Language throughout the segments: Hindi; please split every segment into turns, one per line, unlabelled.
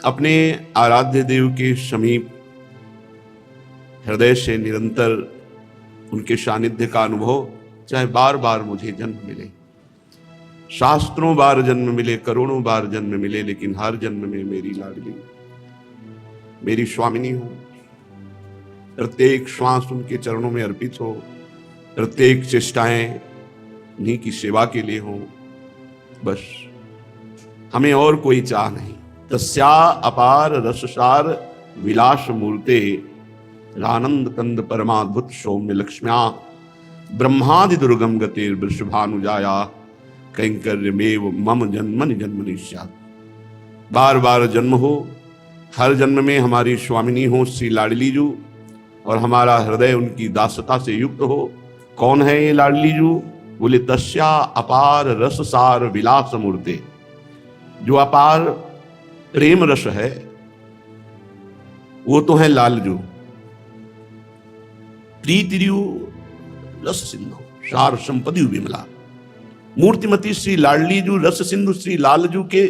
अपने आराध्य देव के समीप हृदय से निरंतर उनके सानिध्य का अनुभव, चाहे बार बार मुझे जन्म मिले, शास्त्रों बार जन्म मिले, करोड़ों बार जन्म मिले, लेकिन हर जन्म में मेरी लाडली, मेरी स्वामिनी हो। प्रत्येक श्वास उनके चरणों में अर्पित हो, प्रत्येक चेष्टाएं उन्हीं की सेवा के लिए हो। बस हमें और कोई चाह नहीं। तस्या अपार रससार विलास मूर्ते रानंद कंद परमाद्भुत सौम्य लक्ष्म्या ब्रह्मादि दुर्गम गतिर वृषभानुजाया कैंकर्यमेव मम जन्मनि जन्मनि स्यात्। बार बार जन्म हो, हर जन्म में हमारी स्वामिनी हो श्री लाडली जू, और हमारा हृदय उनकी दासता से युक्त हो। कौन है ये लाडली जू? बोले तस्या अपार रससार विलास मूर्ते, जो अपार प्रेम रस है वो तो है लालजू। प्रीतिरु रस सिंधु सार संपदि विमला, मूर्तिमती श्री लाडली जू रस सिंधु श्री लालजू के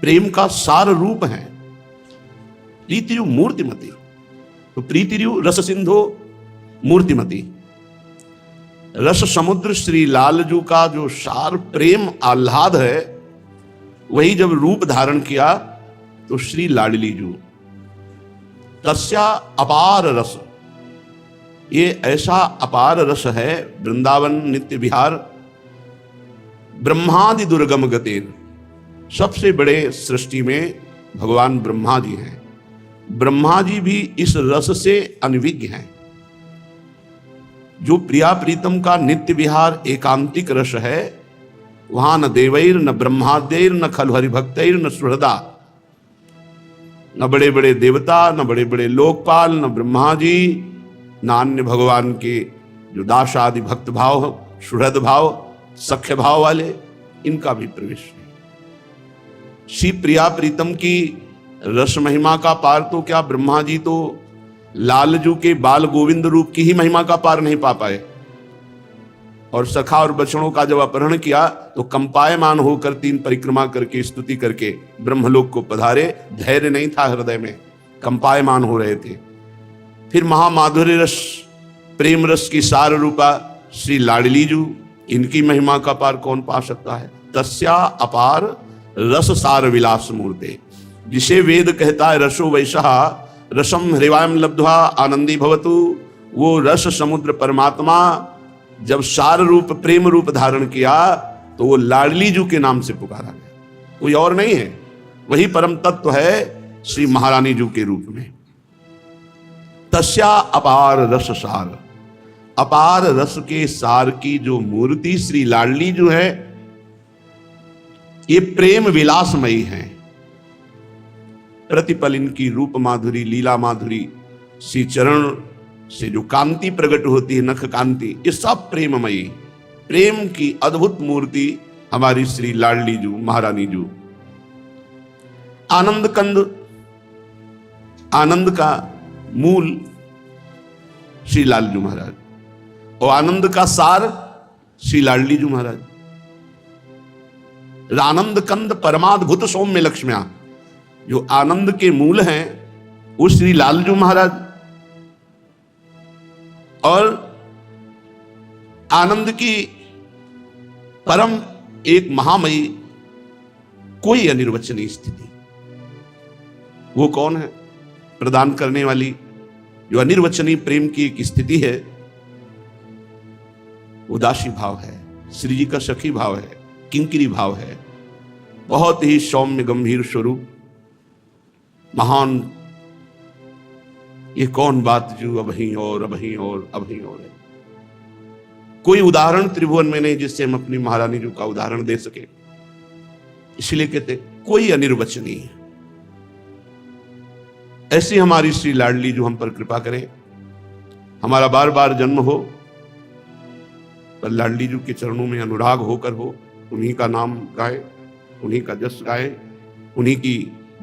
प्रेम का सार रूप है। प्रीतिरु मूर्तिमती, तो प्रीतिरु रस सिंधु मूर्तिमती, रस समुद्र श्री लालजू का जो सार प्रेम आह्लाद है, वही जब रूप धारण किया तो श्री लाडली जू। तस्या अपार रस, ये ऐसा अपार रस है। वृंदावन नित्य विहार ब्रह्मादि दुर्गम गतेर, सबसे बड़े सृष्टि में भगवान ब्रह्मा जी हैं। ब्रह्मा जी भी इस रस से अनविज्ञ हैं। जो प्रिया प्रीतम का नित्य विहार एकांतिक रस है, वहां न देवैर न ब्रह्मादेर न खलु हरिभक्तैर न सुहृदा, न बड़े बड़े देवता, न बड़े बड़े लोकपाल, न ब्रह्मा जी, न अन्य भगवान के जो दास आदि भक्त भाव, सुहृद भाव, सख्य भाव वाले, इनका भी प्रवेश नहीं। श्री प्रिया प्रीतम की रस महिमा का पार तो क्या, ब्रह्मा जी तो लालजू के बाल गोविंद रूप की ही महिमा का पार नहीं पा पाए। और सखा और बछड़ों का जब अपहरण किया तो कंपायमान होकर 3 परिक्रमा करके स्तुति करके ब्रह्मलोक को पधारे। धैर्य नहीं था हृदय में, कंपायमान हो रहे थे। फिर महामाधुर्य रस प्रेम रस की सार रूपा श्री लाडली जू, इनकी महिमा का पार कौन पा सकता है। तस्या अपार रस सार विलास मूर्ते, जिसे वेद कहता है रसो वैसा रसम हृवायम लब्ध्वा आनंदी भवतु, वो रस समुद्र परमात्मा जब सार रूप प्रेम रूप धारण किया तो वो लाडली जू के नाम से पुकारा गया, कोई और नहीं है। वही परम तत्व है श्री महारानी जू के रूप में। तस्या अपार रस सार, अपार रस के सार की जो मूर्ति श्री लाडली जू है, ये प्रेम विलासमयी है। प्रतिपल इनकी रूप माधुरी, लीला माधुरी, श्री चरण से जो कांति प्रकट होती है, नख कांति, ये सब प्रेममयी, प्रेम की अद्भुत मूर्ति हमारी श्री लाडली जू महारानी जू। आनंद कंद, आनंद का मूल श्री लालजू महाराज, और आनंद का सार श्री लाडली जू महाराज। आनंद कंद परमाद्भुत सौम्य लक्ष्म्या, जो आनंद के मूल हैं वो श्री लालजू महाराज। और आनंद की परम एक महामयी कोई अनिर्वचनीय स्थिति, वो कौन है? प्रदान करने वाली जो अनिर्वचनीय प्रेम की एक स्थिति है, उदासी भाव है, श्री जी का सखी भाव है, किंकिरी भाव है। बहुत ही सौम्य गंभीर स्वरूप, महान। ये कौन बात जो अभी और अभी और अभी और है। कोई उदाहरण त्रिभुवन में नहीं जिससे हम अपनी महारानी जी का उदाहरण दे सके, इसलिए कहते कोई अनिर्वचनीय। ऐसी हमारी श्री लाडली जो हम पर कृपा करें, हमारा बार बार जन्म हो पर लाडली जी के चरणों में अनुराग होकर हो, उन्हीं का नाम गाए, उन्हीं का जस गाए, उन्हीं की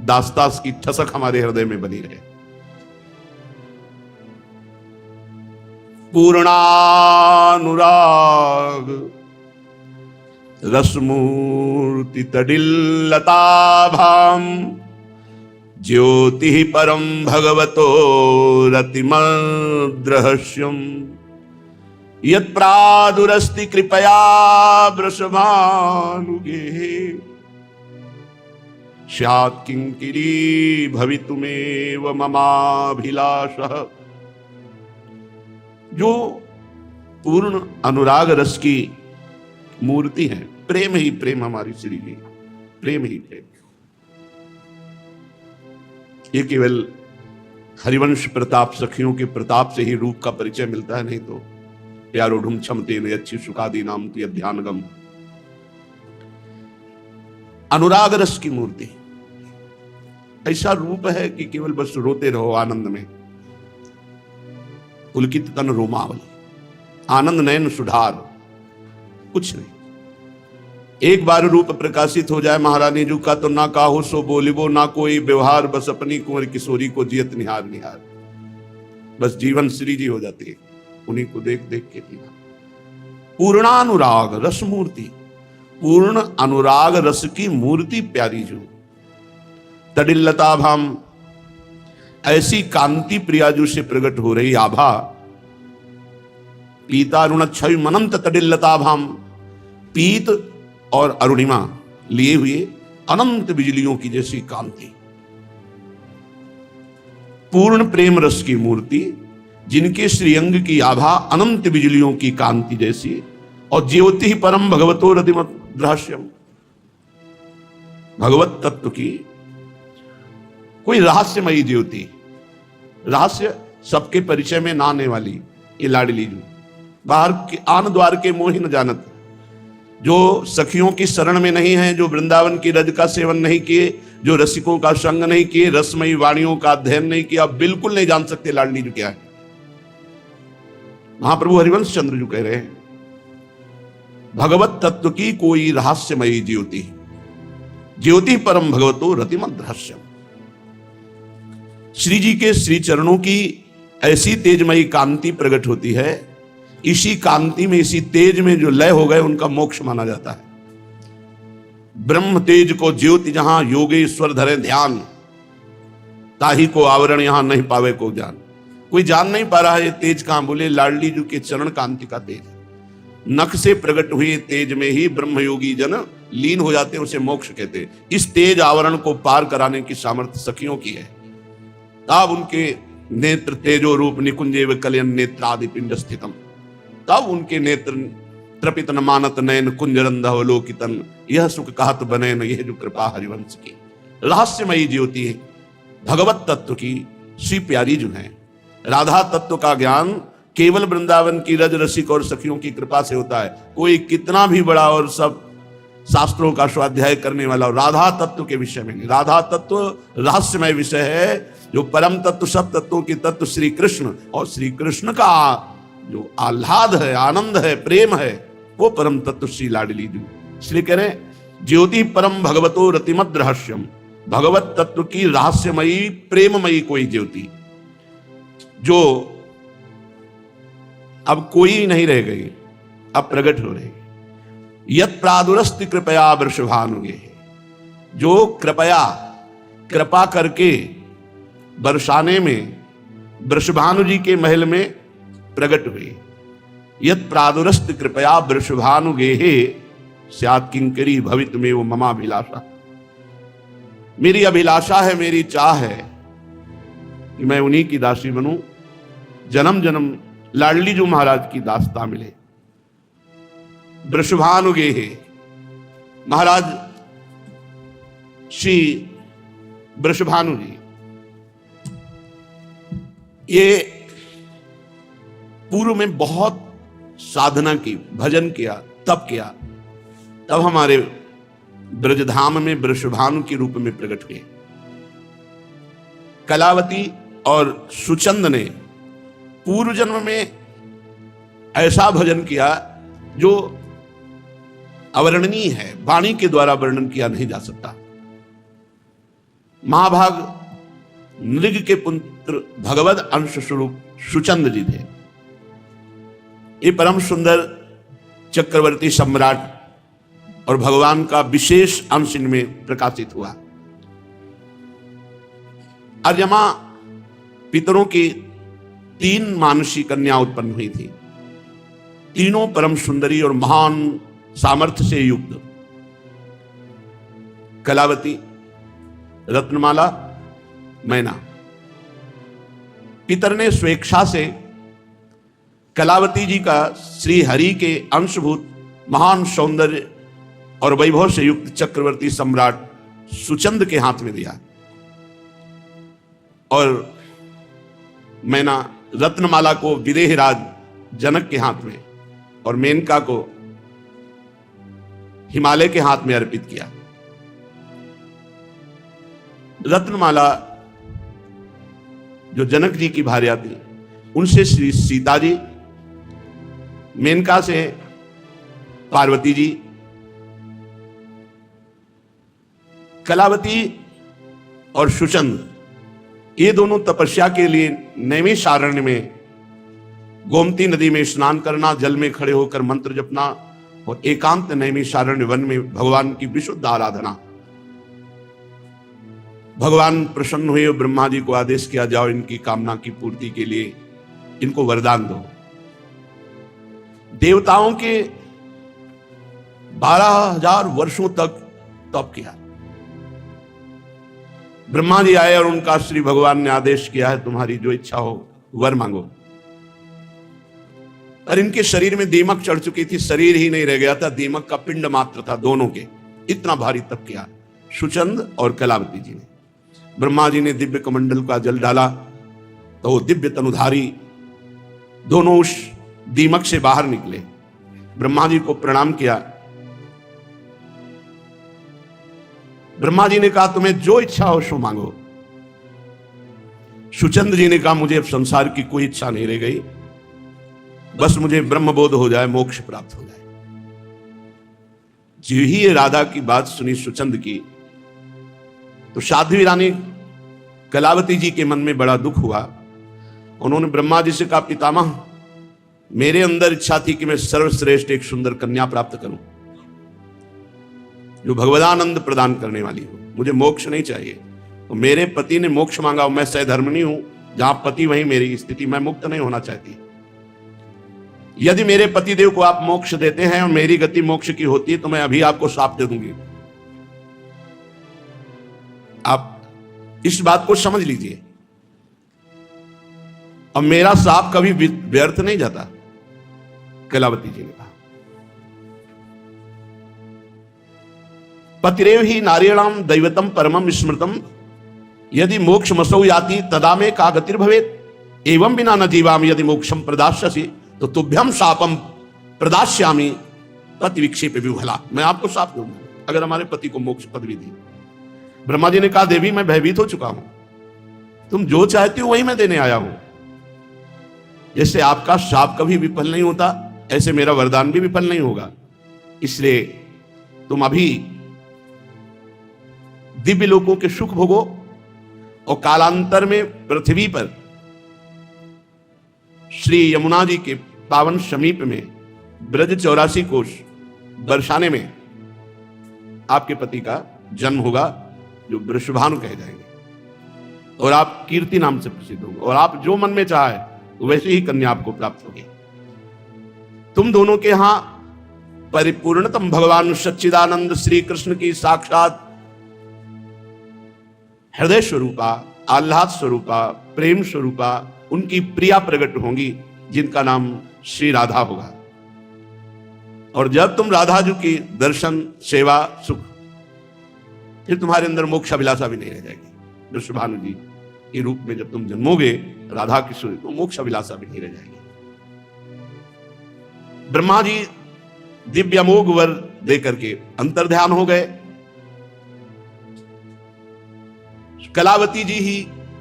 दास्तास की ठसक हमारे हृदय में बनी रहे। पूर्णानुराग रसमूर्ति तडिल्लताभाम ज्योति परम भगवतो रतिमद्रहस्यम यत् प्रादुरस्ति कृपया वृषभानुगे स्यात् किंकिरी भवितुमेव ममाभिलाषः। जो पूर्ण अनुराग रस की मूर्ति है, प्रेम ही प्रेम, हमारी श्री जी प्रेम ही प्रेम। ये केवल हरिवंश प्रताप सखियों के प्रताप से ही रूप का परिचय मिलता है, नहीं तो प्यारोढ़ क्षमते ने अच्छी सुखादी नाम की ध्यानगम। अनुराग रस की मूर्ति ऐसा रूप है कि केवल बस रोते रहो आनंद में। पुलकित तन रोमावली, आनंद नयन सुधार, कुछ नहीं। एक बार रूप प्रकाशित हो जाए महारानी जी का तो ना काहू सो बोलिबो, ना कोई व्यवहार, बस अपनी कुंवर किशोरी को जियत निहार निहार। बस जीवन श्री जी हो जाती है उन्हीं को देख देख के जीना। पूर्णानुराग रस मूर्ति, पूर्ण अनुराग रस की मूर्ति प्यारी जो तडिल्लता भाम, ऐसी कांति प्रियाजू से प्रकट हो रही आभा। पीतारुण छवि मनंत तडिल्लता भाम, पीत और अरुणिमा लिए हुए अनंत बिजलियों की जैसी कांति। पूर्ण प्रेम रस की मूर्ति जिनके श्रीअंग की आभा अनंत बिजलियों की कांति जैसी, और ज्योति ही परम भगवतो रतिमद्रहस्यम, भगवत तत्व की कोई रहस्यमयी ज्योति। रहस्य सबके परिचय में ना आने वाली ये लाडली जो बाहर के आन द्वार के मोह न जानत, जो सखियों की शरण में नहीं है, जो वृंदावन की रज का सेवन नहीं किए, जो रसिकों का संग नहीं किए, रसमयी वाणियों का अध्ययन नहीं किया, बिल्कुल नहीं जान सकते लाडली जो क्या है। महाप्रभु हरिवंश चंद्र जो कह रहे हैं भगवत तत्व की कोई रहस्यमयी ज्योति, ज्योति परम भगवतो रतिमद्रहस्यम। श्री जी के श्री चरणों की ऐसी तेजमयी कांति प्रकट होती है, इसी कांति में, इसी तेज में जो लय हो गए उनका मोक्ष माना जाता है। ब्रह्म तेज को ज्योति जहां योगेश्वर धरे ध्यान, ताही को आवरण यहां नहीं पावे को जान। कोई जान नहीं पा रहा है ये तेज कहां, बोले लाडली जी के चरण कांति का तेज। नख से प्रकट हुए तेज में ही ब्रह्मयोगी जन लीन हो जाते हैं, उसे मोक्ष कहते हैं। इस तेज आवरण को पार कराने की सामर्थ्य सखियों की है। तब उनके नेत्र तेजो रूप निकुंजेव कलयन नेत्रादि पिंड स्थितम, तब उनके नेत्र त्रपित न मानत नयन कुंजरंधवलोकितन, यह सुख कहत बने न, यह जो कृपा हरिवंश की रहस्यमयी ज्योति है भगवत तत्व की श्री प्यारी जो है। राधा तत्व का ज्ञान केवल वृंदावन की रज रसिक और सखियों की कृपा से होता है। कोई कितना भी बड़ा और सब शास्त्रों का स्वाध्याय करने वाला राधा तत्व के विषय में नहीं। राधा तत्व रहस्यमय विषय है, जो परम तत्व सब तत्वों की तत्व श्री कृष्ण, और श्री कृष्ण का जो आह्लाद है, आनंद है, प्रेम है, वो परम तत्व श्री लाडली जी। इसलिए कह रहे ज्योति परम भगवतो रतिमद्रहस्यम, भगवत तत्व की रहस्यमयी प्रेममयी कोई ज्योति जो अब कोई नहीं रह गई, अब प्रकट हो रही। यत प्रादुरस्ति कृपया वृषभानुगे, जो कृपा करके बरसाने में वृषभानु जी के महल में प्रकट हुई। यत प्रादुरस्ति कृपया वृषभानुगे स्यात् किंकरी भवित में वो ममाभिलाषा। मेरी अभिलाषा है, मेरी चाह है कि मैं उन्हीं की दासी बनूं, जन्म जन्म लाडली जो महाराज की दास्ता मिले। वृषभानुगे महाराज श्री वृषभानु जी, ये पूर्व में बहुत साधना की, भजन किया, तप किया, तब हमारे ब्रजधाम में वृषभानु के रूप में प्रकट हुए। कलावती और सुचंद ने पूर्व जन्म में ऐसा भजन किया जो अवर्णनीय है, वाणी के द्वारा वर्णन किया नहीं जा सकता। महाभाग नृग के पुत्र भगवद अंश स्वरूप सुचंद जी थे। ये परम सुंदर चक्रवर्ती सम्राट और भगवान का विशेष अंश इनमें प्रकाशित हुआ। अर्यमा पितरों की 3 मानसी कन्या उत्पन्न हुई थी, तीनों परम सुंदरी और महान सामर्थ्य से युक्त। कलावती, रत्नमाला, मैना। पितर ने स्वेच्छा से कलावती जी का श्री हरि के अंशभूत महान सौंदर्य और वैभव से युक्त चक्रवर्ती सम्राट सुचंद के हाथ में दिया, और मैना रत्नमाला को विदेहराज जनक के हाथ में और मेनका को हिमालय के हाथ में अर्पित किया। रत्नमाला जो जनक जी की भार्या थी, उनसे श्री सीता जी, मेनका से पार्वती जी, कलावती और सुचंद, ये दोनों तपस्या के लिए नैमिषारण्य में गोमती नदी में स्नान करना, जल में खड़े होकर मंत्र जपना और एकांत नैमिषारण्य वन में भगवान की विशुद्ध आराधना। भगवान प्रसन्न हुए और ब्रह्मा जी को आदेश किया, जाओ इनकी कामना की पूर्ति के लिए इनको वरदान दो। देवताओं के 12,000 वर्षों तक तप किया। ब्रह्मा जी आए और उनका श्री भगवान ने आदेश किया है, तुम्हारी जो इच्छा हो वर मांगो। और इनके शरीर में दीमक चढ़ चुकी थी, शरीर ही नहीं रह गया था, दीमक का पिंड मात्र था दोनों के। इतना भारी तप किया सुचंद और कलावती जी ने। ब्रह्मा जी ने दिव्य कमंडल का जल डाला तो वो दिव्य तनुधारी दोनों उस दीमक से बाहर निकले। ब्रह्मा जी को प्रणाम किया। ब्रह्मा जी ने कहा, तुम्हें जो इच्छा हो सो मांगो। सुचंद जी ने कहा, मुझे अब संसार की कोई इच्छा नहीं रह गई, बस मुझे ब्रह्मबोध हो जाए, मोक्ष प्राप्त हो जाए। जो ही राधा की बात सुनी सुचंद की, तो साध्वी रानी कलावती जी के मन में बड़ा दुख हुआ। उन्होंने ब्रह्मा जी से कहा, पितामह, मेरे अंदर इच्छा थी कि मैं सर्वश्रेष्ठ एक सुंदर कन्या प्राप्त करूं जो भगवदानंद प्रदान करने वाली हो, मुझे मोक्ष नहीं चाहिए। तो मेरे पति ने मोक्ष मांगा, मैं सहधर्मिणी हूं, जहां पति वहीं मेरी स्थिति, मैं मुक्त नहीं होना चाहती। यदि मेरे पतिदेव को आप मोक्ष देते हैं और मेरी गति मोक्ष की होती है तो मैं अभी आपको श्राप दे दूंगी। आप इस बात को समझ लीजिए, अब मेरा श्राप कभी व्यर्थ नहीं जाता। कलावती जी ने कहा, पतिरेव ही नारीणाम दैवतम परमम स्मृतम, यदि मोक्ष मसौ याति तदा में का गतिर्भवेत्, एवं बिना न जीवामि यदि मोक्षम प्रदास्यसि तो तुभ्यम शापम प्रदास्यामि पति विक्षेप विभला। मैं आपको शाप दूंगा अगर हमारे पति को मोक्ष पदवी दी। ब्रह्मा जी ने कहा, देवी मैं भयभीत हो चुका हूं, तुम जो चाहती हो वही मैं देने आया हूं। जैसे आपका शाप कभी विफल नहीं होता, ऐसे मेरा वरदान भी विफल नहीं होगा। इसलिए तुम अभी दिव्य लोकों के सुख भोगो और कालांतर में पृथ्वी पर श्री यमुना जी के पावन समीप में ब्रज 84 कोष बरसाने में आपके पति का जन्म होगा, जो वृषभानु कहे जाएंगे, और आप कीर्ति नाम से प्रसिद्ध होंगे, और आप जो मन में चाहे वैसे ही कन्या आपको प्राप्त होगी। तुम दोनों के यहां परिपूर्णतम भगवान सच्चिदानंद श्री कृष्ण की साक्षात हृदय स्वरूपा, आह्लाद स्वरूपा, प्रेम स्वरूपा उनकी प्रिया प्रकट होंगी, जिनका नाम श्री राधा होगा। और जब तुम राधा जी की दर्शन, सेवा, सुख, फिर तुम्हारे अंदर मोक्ष अभिलाषा भी नहीं रह जाएगी। वृषभानु जी के रूप में जब तुम जन्मोगे राधा की सूर्य, तो मोक्ष अभिलाषा भी नहीं रह जाएगी। ब्रह्मा जी दिव्य अमोघ वर देकर के अंतर्ध्यान हो गए। कलावती जी ही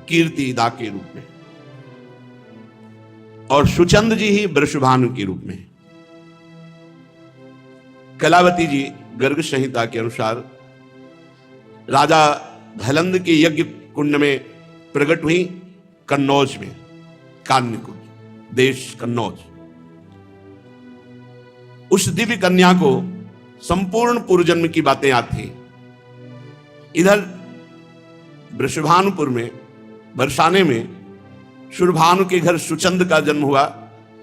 कीर्ति दा के रूप में और सुचंद जी ही वृषभानु के रूप में। कलावती जी गर्ग संहिता के अनुसार राजा धलंद के यज्ञ कुंड में प्रकट हुई, कन्नौज में, कान्यकुंज देश कन्नौज। उस दिव्य कन्या को संपूर्ण पूर्वजन्म की बातें याद थी। इधर वृषभानुपुर में बरसाने में शुरभानु के घर सुचंद का जन्म हुआ,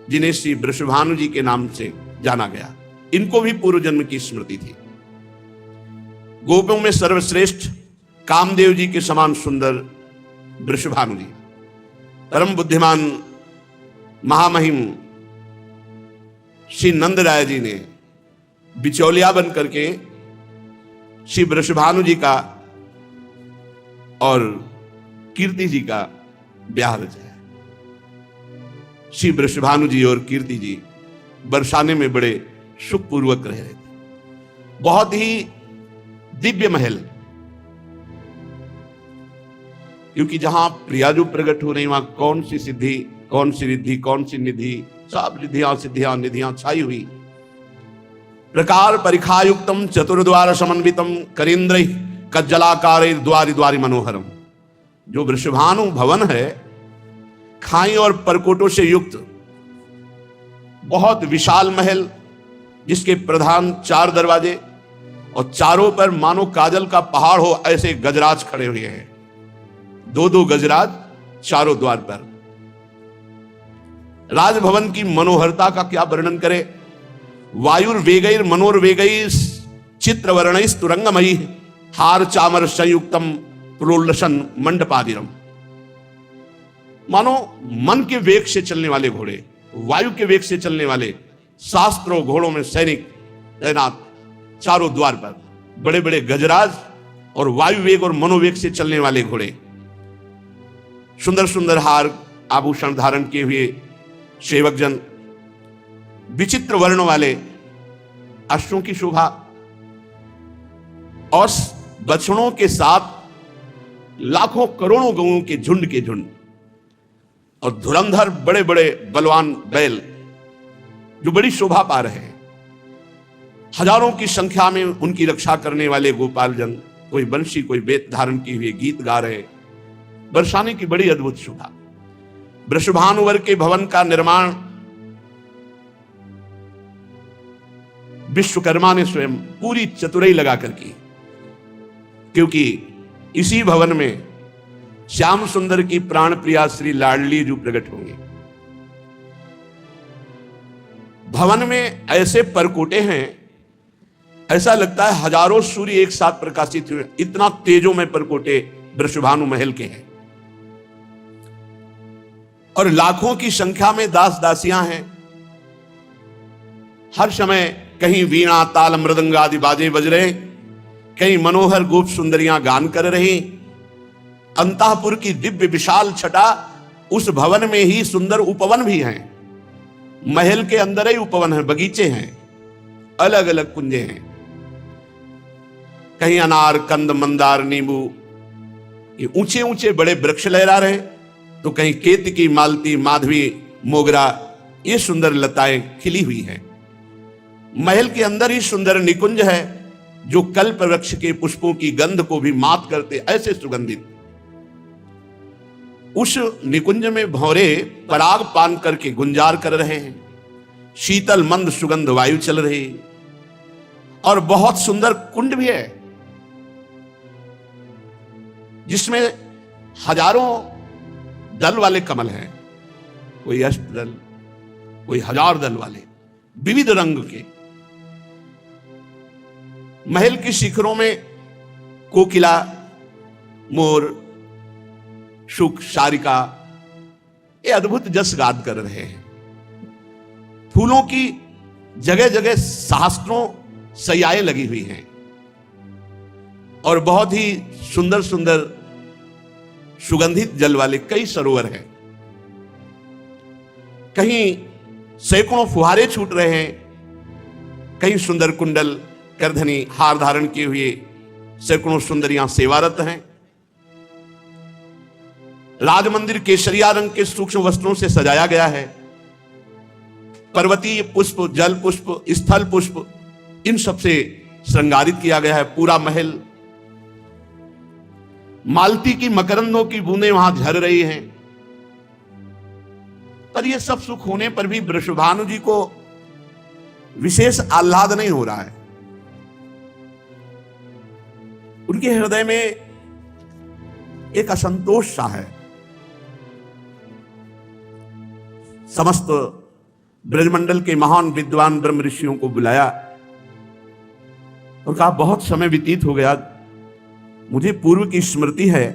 जिन्हें श्री वृषभानु जी के नाम से जाना गया। इनको भी पूर्व जन्म की स्मृति थी। गोपों में सर्वश्रेष्ठ कामदेव जी के समान सुंदर वृषभानु जी, परम बुद्धिमान महामहिम श्री नंद राय जी ने बिचौलिया बन करके श्री वृषभानु जी का और कीर्ति जी का ब्याह रचाया। श्री वृषभानु जी और कीर्ति जी बरसाने में बड़े सुखपूर्वक रह रहे थे। बहुत ही दिव्य महल, क्योंकि जहां प्रिया जो प्रकट हो रही, वहां कौन सी सिद्धि, कौन सी रिद्धि, कौन सी निधि, सब रिद्धियां सिद्धियां निधियां छाई हुई। प्रकार परिखायुक्तम चतुर्द्वार समन्वितम करेंद्र कज्जलाकार द्वारि द्वारि मनोहरम। जो वृषभानु भवन है, खाई और परकोटों से युक्त बहुत विशाल महल, जिसके प्रधान 4 दरवाजे और चारों पर मानो काजल का पहाड़ हो ऐसे गजराज खड़े हुए हैं। 2-2 गजराज चारों द्वार पर। राजभवन की मनोहरता का क्या वर्णन करे। वायुर्वेगैर मनोर्वेगैर चित्रवर्णैर तुरंगमयी हार चामर संयुक्तम प्रोल्लसन मंडपादिरम। मानो मन के वेग से चलने वाले घोड़े, वायु के वेग से चलने वाले शास्त्रों घोड़ों में सैनिक तैनात चारों द्वार पर, बड़े बड़े गजराज और वायु वेग और मनोवेग से चलने वाले घोड़े, सुंदर सुंदर हार आभूषण धारण किए हुए सेवकजन, विचित्र वर्ण वाले अश्वों की शोभा और बछड़ों के साथ लाखों करोड़ों गौओं के झुंड और धुरंधर बड़े बड़े बलवान बैल जो बड़ी शोभा पा रहे हैं। हजारों की संख्या में उनकी रक्षा करने वाले गोपालजन, कोई बंशी कोई बेत धारण किए हुए गीत गा रहे। बरसाने की बड़ी अद्भुत शोभा। वृषभानुवर के भवन का निर्माण विश्वकर्मा ने स्वयं पूरी चतुराई लगाकर की, क्योंकि इसी भवन में श्याम सुंदर की प्राण प्रिया श्री लाडली जो प्रकट होंगे। भवन में ऐसे परकोटे हैं, ऐसा लगता है हजारों सूर्य एक साथ प्रकाशित हुए, इतना तेजों में परकोटे वृषभानु महल के हैं। और लाखों की संख्या में दास दासियां हैं। हर समय कहीं वीणा ताल मृदंग आदि बाजे बज रहे, कहीं मनोहर गोप सुंदरियां गान कर रही। अंतःपुर की दिव्य विशाल छटा, उस भवन में ही सुंदर उपवन भी हैं। महल के अंदर ही उपवन है, बगीचे हैं, अलग अलग कुंजे हैं। कहीं अनार कंद मंदार नींबू, ये ऊंचे ऊंचे बड़े वृक्ष लहरा रहे, तो कहीं केतकी मालती माधवी मोगरा, ये सुंदर लताएं खिली हुई हैं। महल के अंदर ही सुंदर निकुंज है, जो कल्प वृक्ष के पुष्पों की गंध को भी मात करते, ऐसे सुगंधित। उस निकुंज में भौरे पराग पान करके गुंजार कर रहे हैं। शीतल मंद सुगंध वायु चल रही, और बहुत सुंदर कुंड भी है, जिसमें हजारों दल वाले कमल हैं। कोई अष्ट दल, कोई 1000 दल वाले, विविध रंग के। महल की शिखरों में कोकिला, मोर, शुक, शारिका ये अद्भुत जस गाद कर रहे हैं। फूलों की जगह जगह सहस्त्रों सैयाएं लगी हुई हैं, और बहुत ही सुंदर सुंदर सुगंधित जल वाले कई सरोवर हैं। कहीं सैकड़ों फुहारे छूट रहे हैं, कहीं सुंदर कुंडल करधनी हार धारण किए हुए सैकड़ों सुंदरियां सेवारत हैं। राजमंदिर केसरिया रंग के सूक्ष्म वस्त्रों से सजाया गया है। पर्वतीय पुष्प, जल पुष्प, स्थल पुष्प, इन सब से श्रृंगारित किया गया है पूरा महल। मालती की मकरंदों की बूंदें वहां झर रही हैं। पर यह सब सुख होने पर भी वृषभानु जी को विशेष आह्लाद नहीं हो रहा है। उनके हृदय में एक असंतोष सा है। समस्त ब्रजमंडल के महान विद्वान ब्रह्म ऋषियों को बुलाया और कहा बहुत समय व्यतीत हो गया, मुझे पूर्व की स्मृति है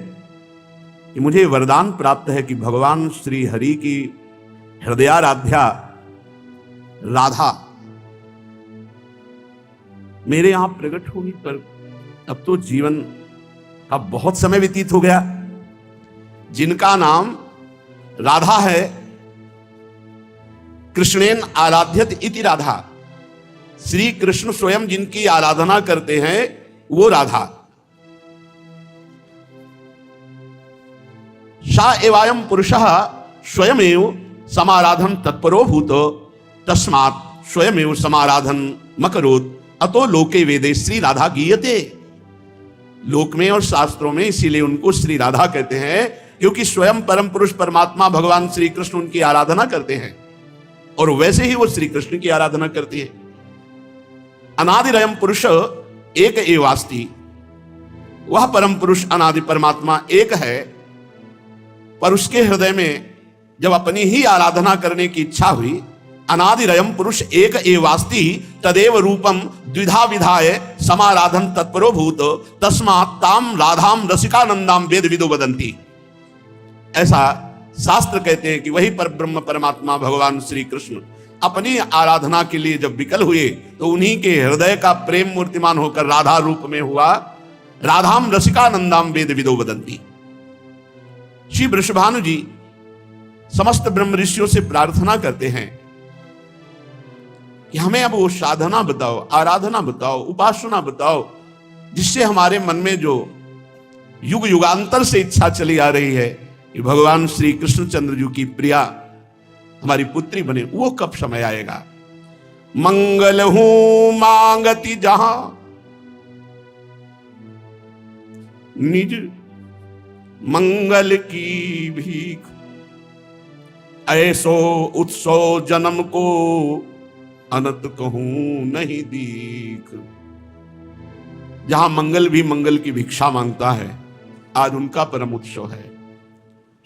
कि मुझे वरदान प्राप्त है कि भगवान श्री हरि की हृदयाराध्या राधा मेरे यहां प्रकट होगी, पर अब तो जीवन का बहुत समय व्यतीत हो गया। जिनका नाम राधा है, कृष्णेन आराध्यत इति राधा, श्री कृष्ण स्वयं जिनकी आराधना करते हैं वो राधा। सा एवायम पुरुषः स्वयमेव समाराधन तत्परो भूतो तस्मात् स्वयमेव समाराधन मकरोत् अतो लोके वेदे श्री राधा गीयते। लोक में और शास्त्रों में इसीलिए उनको श्री राधा कहते हैं क्योंकि स्वयं परम पुरुष परमात्मा भगवान श्री कृष्ण उनकी आराधना करते हैं और वैसे ही वो श्री कृष्ण की आराधना करती है। अनादिरयम पुरुष एक एवास्ति, वह परम पुरुष अनादि परमात्मा एक है, पर उसके हृदय में जब अपनी ही आराधना करने की इच्छा हुई, अनादिरयम पुरुष एक एवास्ति तदेव रूपम द्विधा विधाय समाराधन तत्परो भूत तस्मात् ताम राधाम रसिकानंदाम वेद विदो वदंती। ऐसा शास्त्र कहते हैं कि वही पर ब्रह्म परमात्मा भगवान श्री कृष्ण अपनी आराधना के लिए जब विकल हुए तो उन्हीं के हृदय का प्रेम मूर्तिमान होकर राधा रूप में हुआ। राधाम रसिकानंदाम वेद विदो वदंती। श्री वृषभानु जी समस्त ब्रह्म ऋषियों से प्रार्थना करते हैं कि हमें अब वो साधना बताओ, आराधना बताओ, उपासना बताओ, जिससे हमारे मन में जो युग युगांतर से इच्छा चली आ रही है कि भगवान श्री कृष्णचंद्र जी की प्रिया हमारी पुत्री बने, वो कब समय आएगा। मंगल हूं मांगती जहां निज मंगल की भीख, ऐसो उत्सव जन्म को अनंत कहूं नहीं दीख। जहां मंगल भी मंगल की भिक्षा मांगता है, आज उनका परम उत्सव है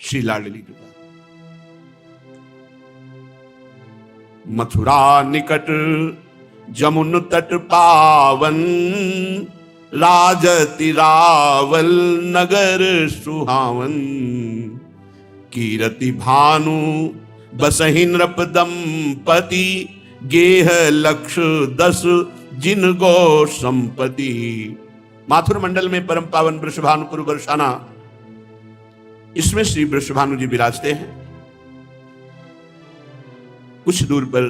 श्री लाडली जी का। मथुरा निकट जमुन तट पावन, राजति रावल नगर सुहावन। कीरति भानु बसहि नृप दंपति, गेह लक्ष 10 जिन गो संपति। माथुर मंडल में परम पावन वृषभानुपुर बरसाना, इसमें श्री वृषभानु जी विराजते हैं। कुछ दूर पर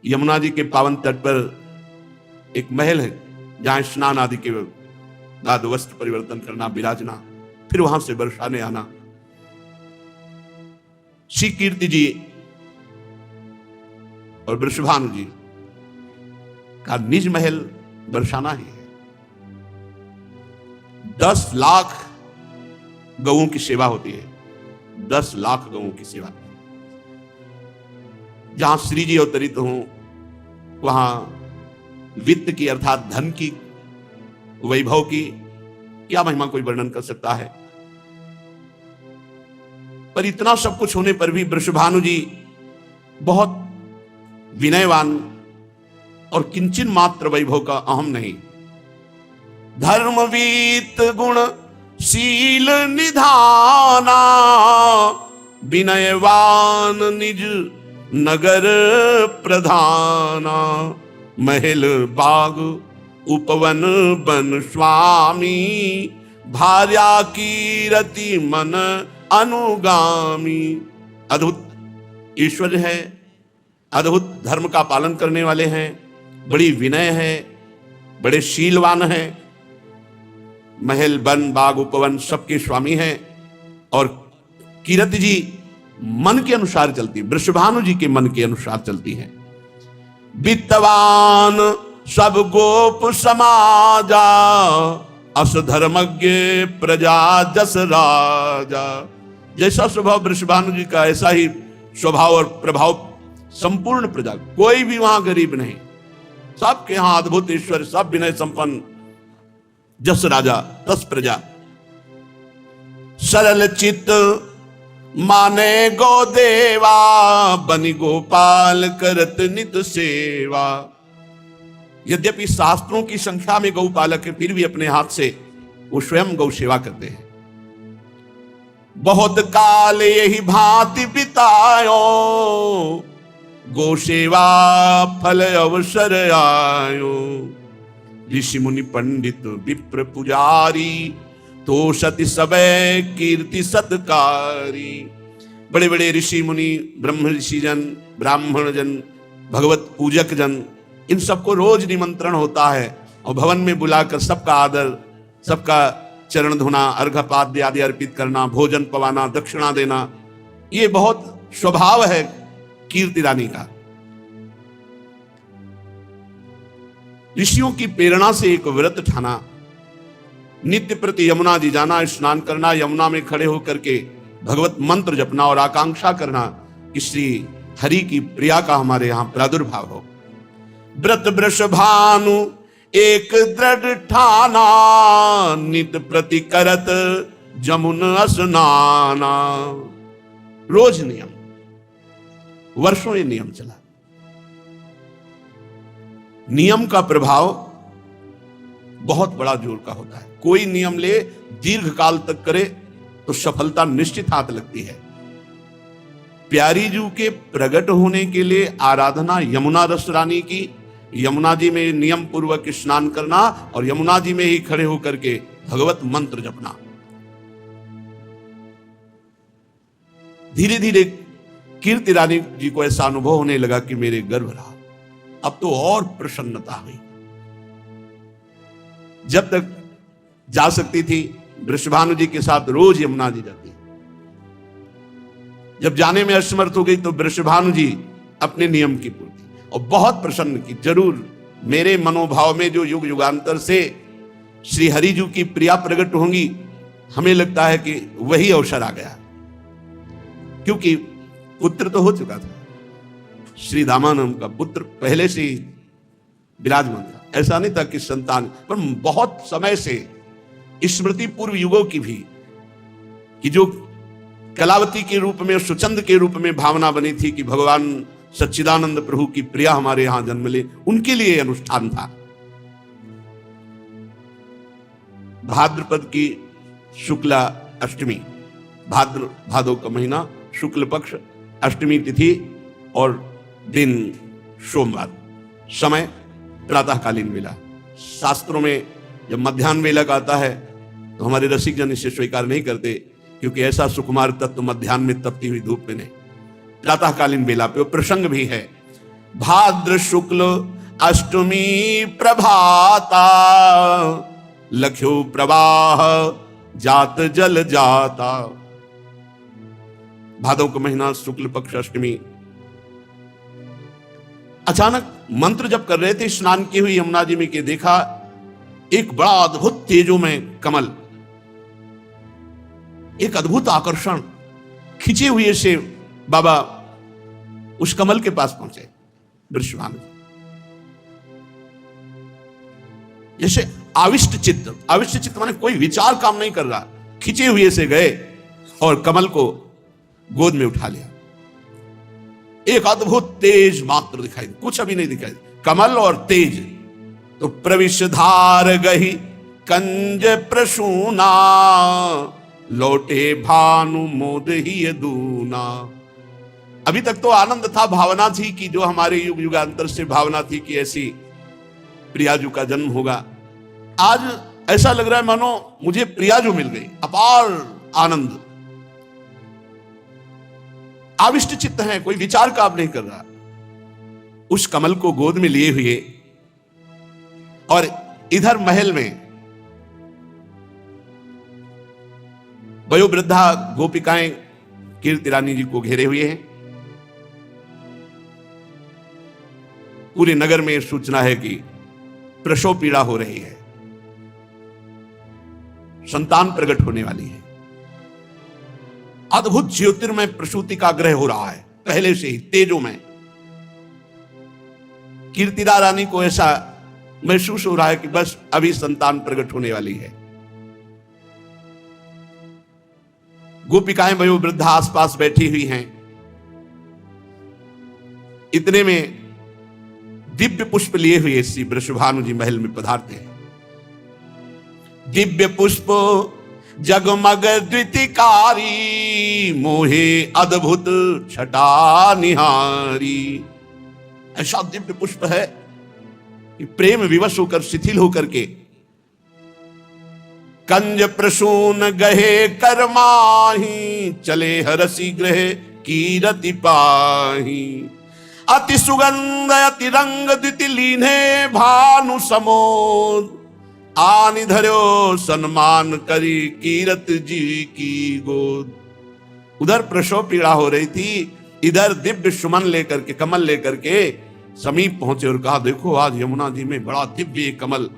यमुना जी के पावन तट पर एक महल है जहां स्नान आदि के बाद वस्त्र परिवर्तन करना, विराजना, फिर वहां से बरसाने आना। श्री कीर्ति जी और वृषभानु जी का निज महल बरसाना ही है। 10 लाख गऊं की सेवा होती है, 10 लाख गऊं की सेवा। जहां श्री जी अवतरित हों वहां वित्त की अर्थात धन की, वैभव की क्या महिमा कोई वर्णन कर सकता है। पर इतना सब कुछ होने पर भी वृषभानु जी बहुत विनयवान और किंचन मात्र वैभव का अहम नहीं। धर्मवीत गुण शील निधाना, विनयवान निज नगर प्रधाना। महल बाग उपवन बन स्वामी, भार्या की रति मन अनुगामी। अद्भुत ईश्वर है, अद्भुत धर्म का पालन करने वाले हैं, बड़ी विनय है, बड़े शीलवान हैं। महल वन बाग उपवन सबके स्वामी हैं। और कीरति जी मन के अनुसार चलती, वृषभानु जी के मन के अनुसार चलती है। वित्तवान सब गोप समाजा, अस धर्मज्ञ प्रजा जस राजा। जैसा स्वभाव वृषभानु जी का ऐसा ही स्वभाव और प्रभाव संपूर्ण प्रजा, कोई भी वहां गरीब नहीं, सबके यहां अद्भुत ईश्वर, सब विनय संपन्न, जस राजा तस प्रजा। सरल चित्त माने गो देवा, बनि गोपाल करत नित सेवा। यद्यपि शास्त्रों की संख्या में गौपालक है, फिर भी अपने हाथ से वो स्वयं गौ सेवा करते हैं। बहुत काल यही भांति बितायो, गो सेवा फल अवसर आयो। ऋषि मुनि पंडित विप्र पुजारी, तो सति सबे कीर्ति सत्कारी। बड़े बड़े ऋषि मुनि, ब्रह्म ऋषि जन, ब्राह्मण जन, भगवत पूजक जन, इन सबको रोज निमंत्रण होता है और भवन में बुलाकर सबका आदर, सबका चरण धोना, अर्घ्यपाद्य आदि अर्पित करना, भोजन पवाना, दक्षिणा देना, ये बहुत स्वभाव है कीर्ति रानी का। ऋषियों की प्रेरणा से एक व्रत ठाना, नित्य प्रति यमुना जी जाना, स्नान करना, यमुना में खड़े होकर के भगवत मंत्र जपना और आकांक्षा करना कि श्री हरि की प्रिया का हमारे यहां प्रादुर्भाव हो। व्रत वृष भानु एक दृढ़ ठाना, नित प्रति करत जमुन स्नाना। रोज नियम, वर्षों ये नियम चला। नियम का प्रभाव बहुत बड़ा जोर का होता है। कोई नियम ले, दीर्घ काल तक करे तो सफलता निश्चित हाथ लगती है। प्यारी जू के प्रकट होने के लिए आराधना यमुना रस रानी की, यमुना जी में नियम पूर्वक स्नान करना और यमुना जी में ही खड़े होकर के भगवत मंत्र जपना। धीरे धीरे कीर्ति रानी जी को ऐसा अनुभव होने लगा कि मेरे गर्भ रहा। अब तो और प्रसन्नता हुई। जब तक जा सकती थी वृषभानु जी के साथ रोज यमुना जी जाती, जब जाने में असमर्थ हो गई तो वृषभानु जी अपने नियम की पूर्ति और बहुत प्रसन्न की। जरूर मेरे मनोभाव में जो युग युगांतर से श्री हरिजू की प्रिया प्रकट होंगी, हमें लगता है कि वही अवसर आ गया, क्योंकि पुत्र तो हो चुका था। श्री दामानंद का पुत्र पहले से ही विराजमान था। ऐसा नहीं था कि संतान, पर बहुत समय से स्मृति पूर्व युगों की भी कि जो कलावती के रूप में, सुचंद के रूप में भावना बनी थी कि भगवान सच्चिदानंद प्रभु की प्रिया हमारे यहां जन्म ले, उनके लिए अनुष्ठान था। भाद्रपद की शुक्ला अष्टमी, भादो का महीना, शुक्ल पक्ष अष्टमी तिथि और दिन सोमवार, समय प्रातःकालीन वेला। शास्त्रों में जब मध्याह्न वेला का आता है तो हमारे रसिक जन इसे स्वीकार नहीं करते, क्योंकि ऐसा सुकुमार तत्व मध्याह्न में तपती हुई धूप में नहीं। प्रातःकालीन वेला पे प्रसंग भी है। भाद्र शुक्ल अष्टमी प्रभाता, लख्यो प्रवाह जात जल जाता। भादव का महीना, शुक्ल पक्ष अष्टमी। अचानक मंत्र जप कर रहे थे, स्नान की हुई यमुना जी में के देखा एक बड़ा अद्भुत तेजो में कमल, एक अद्भुत आकर्षण, खिंचे हुए से बाबा उस कमल के पास पहुंचे। वृषभानु जैसे आविष्ट चित्त, आविष्ट चित्त माने कोई विचार काम नहीं कर रहा, खिंचे हुए से गए और कमल को गोद में उठा लिया। एक अद्भुत तेज मात्र दिखाई, कुछ अभी नहीं दिखाई, कमल और तेज। तो प्रविश धार गही कंज प्रसूना, लौटे भानु मोद ही दूना। अभी तक तो आनंद था, भावना थी कि जो हमारे युग युगांतर से भावना थी कि ऐसी प्रियाजू का जन्म होगा। आज ऐसा लग रहा है मानो मुझे प्रियाजू मिल गई। अपार आनंद, आविष्ट चित्त है, कोई विचार काम नहीं कर रहा। उस कमल को गोद में लिए हुए और इधर महल में वयोवृद्धा गोपिकाएं कीर्ति रानी जी को घेरे हुए हैं। पूरे नगर में सूचना है कि प्रसव पीड़ा हो रही है, संतान प्रकट होने वाली है। अद्भुत ज्योतिर्मय प्रसूति का ग्रह हो रहा है पहले से ही, तेजों में। कीर्तिदा रानी को ऐसा महसूस हो रहा है कि बस अभी संतान प्रकट होने वाली है। गोपिकाएं वयोवृद्धा आसपास बैठी हुई हैं। इतने में दिव्य पुष्प लिए हुए श्री वृषभानु जी महल में पधारते हैं। दिव्य पुष्प जगमग द्वितिकारी, मोहे अद्भुत छटा निहारी। ऐसा दिव्य पुष्प है कि प्रेम विवश होकर शिथिल होकर के कंज प्रसून गहे करमाही, चले हरसी ग्रह कीरति पाही। अति सुगंध अति रंग द्विति लीने, भानु समोद आनि धर्यो सन्मान करी कीरत जी की गोद। उधर प्रसव पीड़ा हो रही थी, इधर दिव्य सुमन लेकर के, कमल लेकर के समीप पहुंचे और कहा, देखो आज यमुना जी में बड़ा दिव्य कमल।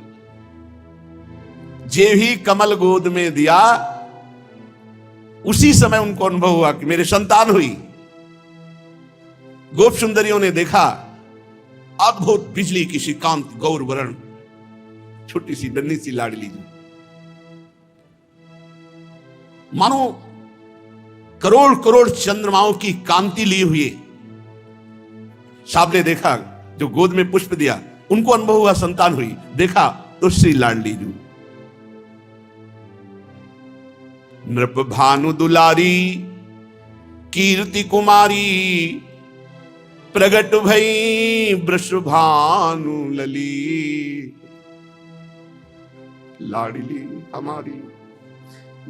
जे ही कमल गोद में दिया, उसी समय उनको अनुभव हुआ कि मेरे संतान हुई। गोप सुंदरियों ने देखा अद्भुत बिजली की सी कांति, गौर वर्ण, छोटी सी नन्ही सी लाडली जी, मानो करोड़ करोड़ चंद्रमाओं की कांति लिए हुए। साहब ने देखा, जो गोद में पुष्प दिया उनको अनुभव हुआ संतान हुई। देखा तो श्री लाडली जी। नृप भानु दुलारी कीर्ति कुमारी, प्रगट भई वृषभानु लली। लाडली हमारी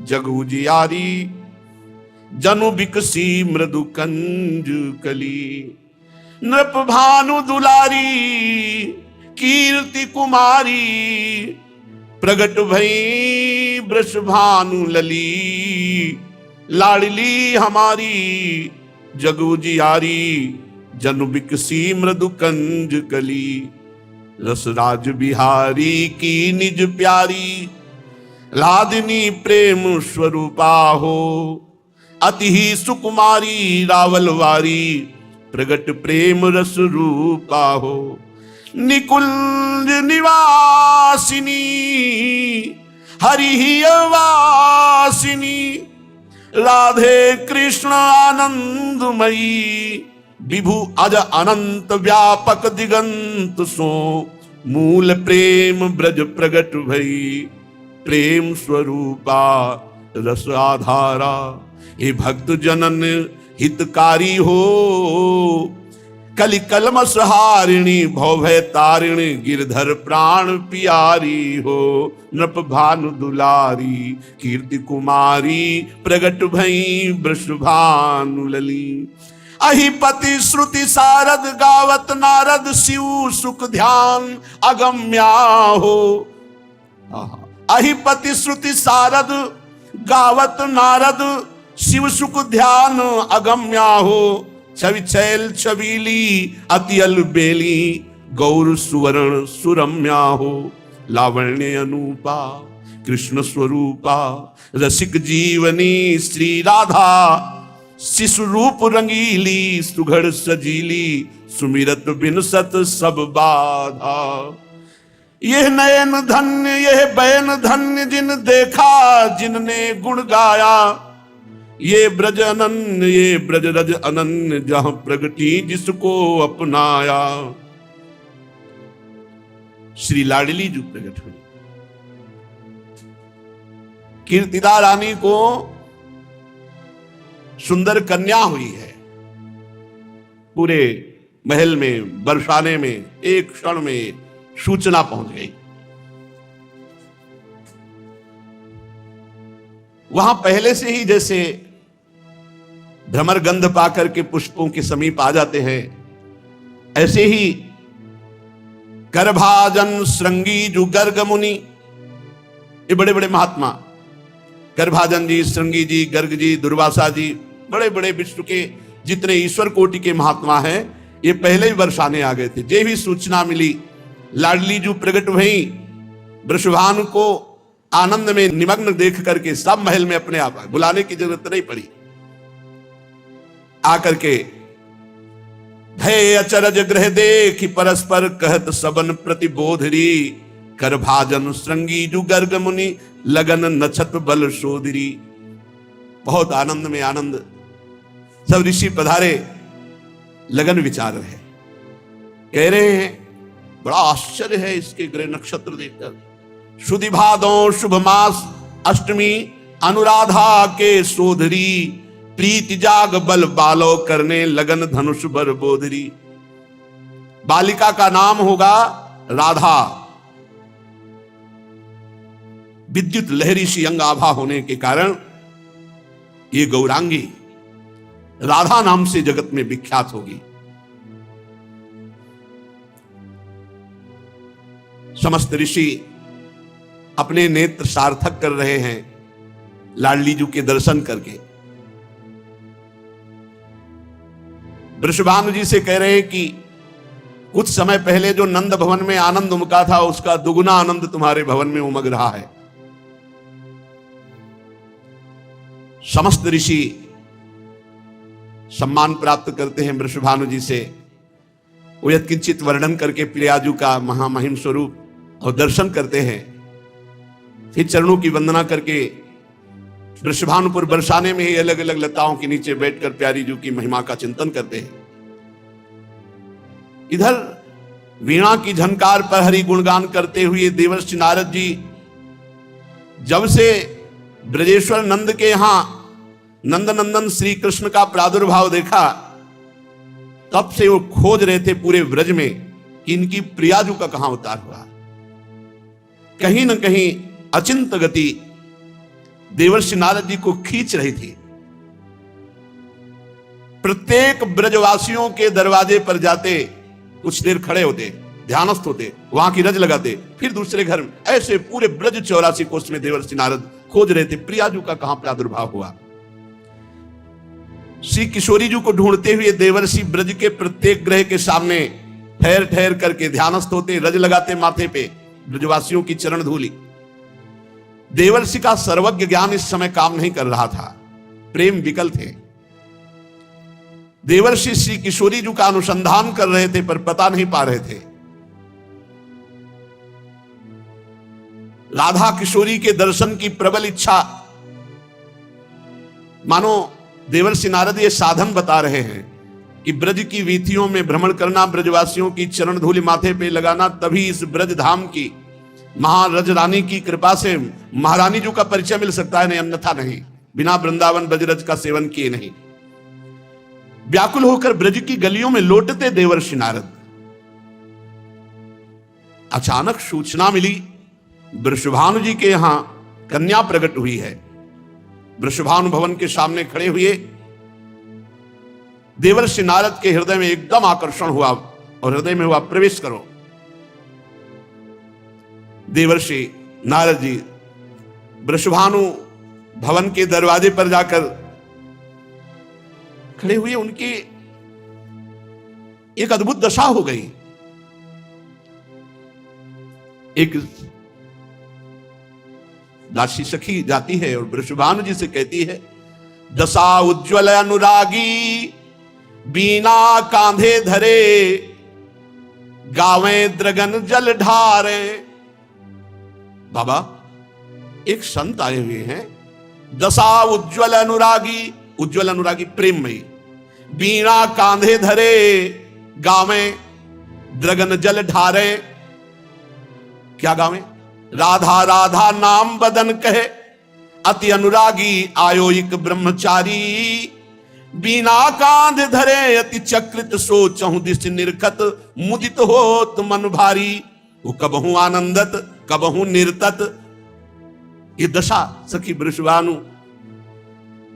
जगू जियारी, जनु बिकसी मृदु कंज कली। नृप भानु दुलारी कीर्ति कुमारी, प्रगट भई वृषभानु लली। लाडली हमारी जगू जियारी, जनु बिकसी मृदु कंज कली। रसराज बिहारी की निज प्यारी, लादिनी प्रेम स्वरूपा हो। अति ही सुकुमारी रावलवारी, प्रगट प्रेम रस रूपा हो। निकुंज निवासिनी हरि वासिनी, राधे कृष्ण आनंदमयी। विभु अज अनंत व्यापक दिगंत सो, मूल प्रेम ब्रज प्रगट भई। प्रेम स्वरूपा रस आधारा, हे भक्त जनन हितकारी हो। कलि कलमस हारिणी, भवभय तारिणी, गिरधर प्राण प्यारी हो। नृप भानु दुलारी कीर्ति कुमारी, प्रगट भई वृषभानु लली। अहिपति श्रुति सारद, गावत नारद शिव सुख ध्यान अगम्या हो। अहिपति श्रुति सारद, गावत नारद शिव सुख ध्यान अगम्या हो। छवि छैल छबीली अति अलबेली, गौर सुवर्ण सुरम्या हो। लावण्य अनूपा कृष्ण स्वरूपा, रसिक जीवनी श्री राधा। शिशु रूप रंगीली सुघड़ सजीली, सुमिरत बिनसत सब बाधा। यह नयन धन्य यह बैन धन्य, जिन देखा जिनने गुण गाया। ये ब्रज अनन्य ये ब्रज रज अनन्य, जहां प्रगति जिसको अपनाया। श्री लाडली जी प्रकट हुई। कीर्तिदा रानी को सुंदर कन्या हुई है। पूरे महल में बरसाने में एक क्षण में सूचना पहुंच गई। वहां पहले से ही जैसे भ्रमर गंध पाकर के पुष्पों के समीप आ जाते हैं, ऐसे ही करभाजन श्रृंगी जो गर्ग मुनि, ये बड़े बड़े महात्मा, करभाजन जी, श्रृंगी जी, गर्ग जी, दुर्वासा जी, बड़े बड़े विश्व के जितने ईश्वर कोटि के महात्मा हैं, ये पहले ही बरसाने आ गए थे। जे भी सूचना मिली, लाडली जो प्रगट भई, वृषभानु को आनंद में निमग्न देख करके सब महल में अपने आप बुलाने की जरूरत नहीं पड़ी। आकर के भय अचरज ग्रह देखी, परस्पर कहत सबन प्रतिबोधरी। करभाजन श्रृंगी जु गर्ग मुनि, लगन नछत बल शोधरी। बहुत आनंद में आनंद, सब ऋषि पधारे, लगन विचार रहे, कह रहे हैं बड़ा आश्चर्य है इसके ग्रह नक्षत्र देखकर। शुद्धि भादों शुभ मास अष्टमी, अनुराधा के सोधरी, प्रीति जाग बल बालो करने, लगन धनुष बर बोधरी। बालिका का नाम होगा राधा। विद्युत लहरी सी अंग आभा होने के कारण ये गौरांगी राधा नाम से जगत में विख्यात होगी। समस्त ऋषि अपने नेत्र सार्थक कर रहे हैं लाडली जी के दर्शन करके। वृषभानु जी से कह रहे हैं कि कुछ समय पहले जो नंद भवन में आनंद उमका था, उसका दुगुना आनंद तुम्हारे भवन में उमग रहा है। समस्त ऋषि सम्मान प्राप्त करते हैं वृषभानु जी से। वो यत्किंचित वर्णन करके प्रियाजू का महामहिम स्वरूप और दर्शन करते हैं, फिर चरणों की वंदना करके वृषभानुपुर बरसाने में ही अलग अलग लताओं के नीचे बैठकर प्यारी जू की महिमा का चिंतन करते हैं। इधर वीणा की झनकार पर हरि गुणगान करते हुए देवर्षि नारद जी जब से ब्रजेश्वर नंद के यहां नंद नंदन श्री कृष्ण का प्रादुर्भाव देखा, तब से वो खोज रहे थे पूरे ब्रज में कि इनकी प्रियाजू का कहां अवतार हुआ। कहीं न कहीं अचिंत गति देवर्षि नारद जी को खींच रही थी। प्रत्येक ब्रजवासियों के दरवाजे पर जाते, कुछ देर खड़े होते, ध्यानस्थ होते, वहां की रज लगाते, फिर दूसरे घर में, ऐसे पूरे ब्रज 84 कोष में देवर्षि नारद खोज रहे थे प्रियाजू का कहां प्रादुर्भाव हुआ। श्री किशोरी जी को ढूंढते हुए देवर्षि ब्रज के प्रत्येक ग्रह के सामने ठहर ठहर करके ध्यानस्थ होते, रज लगाते माथे पे ब्रजवासियों की चरण धूली। देवर्षि का सर्वज्ञ ज्ञान इस समय काम नहीं कर रहा था, प्रेम विकल थे। देवर्षि श्री किशोरी जी का अनुसंधान कर रहे थे पर पता नहीं पा रहे थे। राधा किशोरी के दर्शन की प्रबल इच्छा, मानो देवर्षि नारद ये साधन बता रहे हैं कि ब्रज की वीथियों में भ्रमण करना, ब्रजवासियों की चरण धूलि माथे पे लगाना, तभी इस ब्रज धाम की महारज रानी की कृपा से महारानी जी का परिचय मिल सकता है, नहीं अन्यथा नहीं, बिना वृंदावन ब्रजरज का सेवन किए नहीं। व्याकुल होकर ब्रज की गलियों में लौटते देवर्षि नारद, अचानक सूचना मिली वृषभानु जी के यहां कन्या प्रकट हुई है। वृषभानु भवन के सामने खड़े हुए देवर्षि नारद के हृदय में एकदम आकर्षण हुआ और हृदय में हुआ प्रवेश करो। देवर्षि नारद जी वृषभानु भवन के दरवाजे पर जाकर खड़े हुए, उनकी एक अद्भुत दशा हो गई। एक दासी सखी जाती है और वृषभानु जी से कहती है, दशा उज्ज्वल अनुरागी, बीना कांधे धरे, गावे द्रगन जल ढारे। बाबा, एक संत आए हुए हैं, दशा उज्ज्वल अनुरागी, उज्ज्वल अनुरागी प्रेममयी, बीणा कांधे धरे, गावे द्रगन जल ढारे। क्या गावे? राधा राधा नाम बदन कहे, अति अनुरागी आयो एक ब्रह्मचारी, बीना कांध धरे अति चक्रित सोचहु दिश निर्खत, मुदित होत मन भारी। वो कबहू आनंदत कबहू निर्तत। ये दशा सखी वृषभानु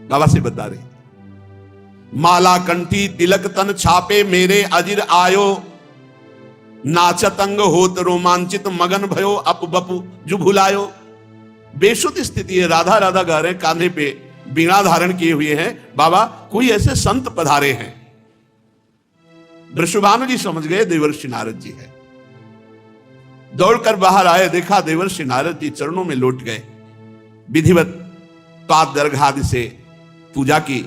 बाबा से बता रहे। माला कंठी तिलक तन छापे, मेरे अजिर आयो, नाचतंग होत रोमांचित, मगन भयो अप बपु जु भुलायो। बेसुध स्थिति है, राधा राधा गा रहे, कांधे पे बीणा धारण किए हुए हैं। बाबा, कोई ऐसे संत पधारे हैं। वृषभानु जी समझ गए देवर्षि नारद जी है। दौड़कर बाहर आए, देखा देवर्षि नारद जी चरणों में लौट गए। विधिवत पाद दर्घादि से पूजा की।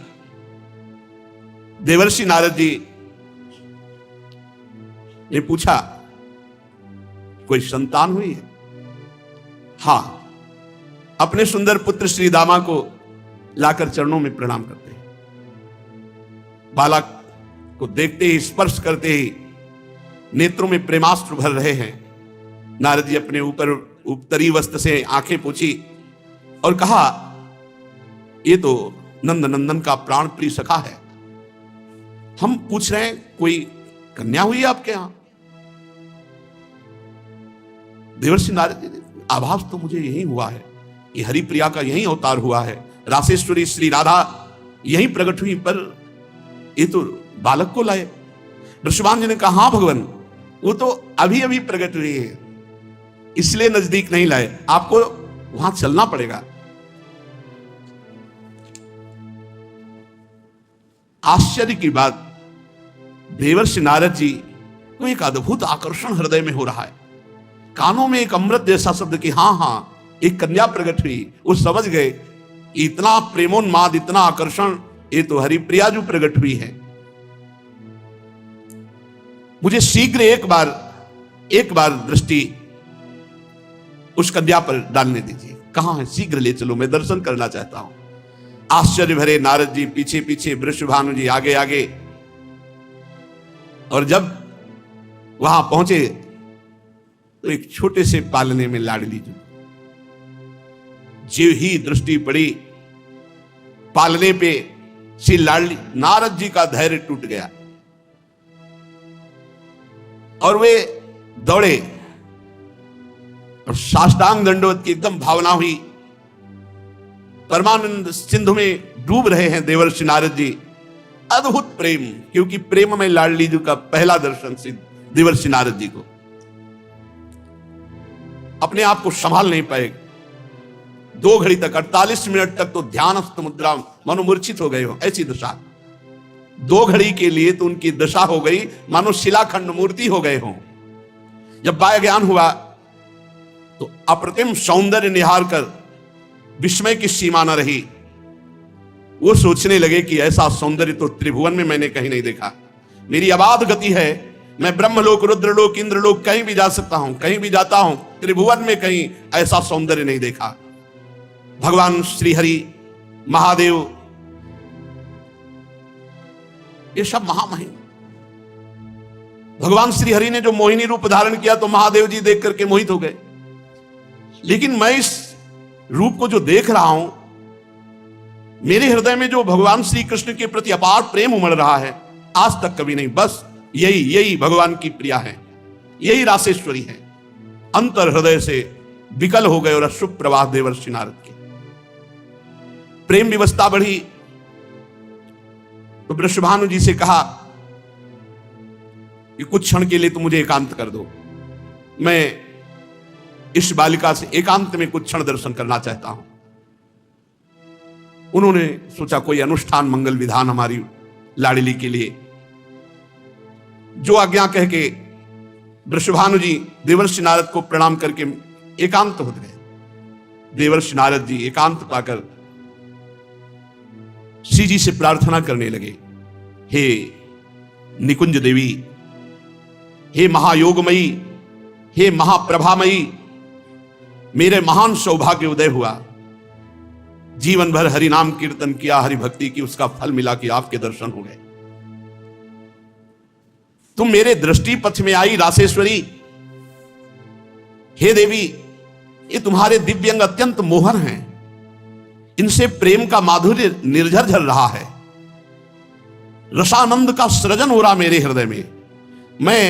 देवर्षि नारद जी ने पूछा, कोई संतान हुई है? हां, अपने सुंदर पुत्र श्री दामा को लाकर चरणों में प्रणाम करते हैं। बालक को देखते ही, स्पर्श करते ही नेत्रों में प्रेमास्त्र भर रहे हैं। नारद जी अपने ऊपर उत्तरी वस्त्र से आंखें पोंछी और कहा, ये तो नंद नंदन का प्राण प्रिय सखा है। हम पूछ रहे हैं कोई कन्या हुई है आपके यहां? देवर्षि नारद जी, आभास तो मुझे यही हुआ है, ये हरिप्रिया का यही अवतार हुआ है, रासेश्वरी श्री राधा यही प्रकट हुई, पर ये तो बालक को लाए। वृषभान जी ने कहा, हाँ भगवान, वो तो अभी अभी प्रकट हुई है, इसलिए नजदीक नहीं लाए, आपको वहां चलना पड़ेगा। आश्चर्य की बात, देवर्षि नारद जी को एक अद्भुत आकर्षण हृदय में हो रहा है। कानों में एक अमृत जैसा शब्द कि हाँ हाँ एक कन्या प्रकट हुई। वो समझ गए कि इतना प्रेमोन्माद, इतना आकर्षण, ये तो हरिप्रिया जो प्रकट हुई है। मुझे शीघ्र एक बार दृष्टि उस कन्या पर डालने दीजिए। कहां है? शीघ्र ले चलो, मैं दर्शन करना चाहता हूं। आश्चर्य भरे नारद जी पीछे पीछे, वृषभानु जी आगे आगे, और जब वहां पहुंचे तो एक छोटे से पालने में लाडली जी, जीव ही दृष्टि पड़ी पालने पे, श्री लाडली नारद जी का धैर्य टूट गया और वे दौड़े और साष्टांग दंडवत की एकदम भावना हुई। परमानंद सिंधु में डूब रहे हैं देवर्षि नारद जी। अद्भुत प्रेम, क्योंकि प्रेम में लाडली जी का पहला दर्शन सिद्ध देवर्षि नारद जी को। अपने आप को संभाल नहीं पाए। 2 घड़ी तक, 48 मिनट तक तो ध्यानस्थ मुद्रा, मानो मूर्छित हो गए हो, ऐसी दशा। 2 घड़ी के लिए तो उनकी दशा हो गई मानो शिलाखंड मूर्ति हो गए हो। जब बाह्य ज्ञान हुआ तो अप्रतिम सौंदर्य निहार कर विस्मय की सीमा न रही। वो सोचने लगे कि ऐसा सौंदर्य तो त्रिभुवन में मैंने कहीं नहीं देखा। मेरी अबाध गति है, मैं ब्रह्मलोक, रुद्रलोक, इंद्रलोक कहीं भी जा सकता हूं, कहीं भी जाता हूं, त्रिभुवन में कहीं ऐसा सौंदर्य नहीं देखा। भगवान श्री हरि, महादेव, ये सब महामहिम। भगवान श्री हरि ने जो मोहिनी रूप धारण किया तो महादेव जी देख करके मोहित हो गए। लेकिन मैं इस रूप को जो देख रहा हूं, मेरे हृदय में जो भगवान श्री कृष्ण के प्रति अपार प्रेम उमड़ रहा है, आज तक कभी नहीं। बस यही भगवान की प्रिया है, यही रासेश्वरी है। अंतर हृदय से विकल हो गए और अशुभ प्रवाह देवर्षि नारद की। प्रेम विवस्था बढ़ी तो वृषभानु जी से कहा कि कुछ क्षण के लिए तो मुझे एकांत कर दो, मैं इस बालिका से एकांत में कुछ क्षण दर्शन करना चाहता हूं। उन्होंने सोचा कोई अनुष्ठान मंगल विधान हमारी लाडली के लिए। जो आज्ञा कह के वृषभानु जी देवर्षि नारद को प्रणाम करके एकांत हो गए। देवर्षि नारद जी एकांत पाकर श्री जी से प्रार्थना करने लगे, हे निकुंज देवी, हे महायोगमयी, हे महाप्रभामयी, मेरे महान सौभाग्य उदय हुआ। जीवन भर हरि नाम कीर्तन किया, हरि भक्ति की, उसका फल मिला कि आपके दर्शन हो गए। तुम मेरे दृष्टि पथ में आई रासेश्वरी। हे देवी, ये तुम्हारे दिव्यंग अत्यंत मोहन हैं, इनसे प्रेम का माधुर्य निर्झर झर रहा है। रसानंद का सृजन हो रहा मेरे हृदय में। मैं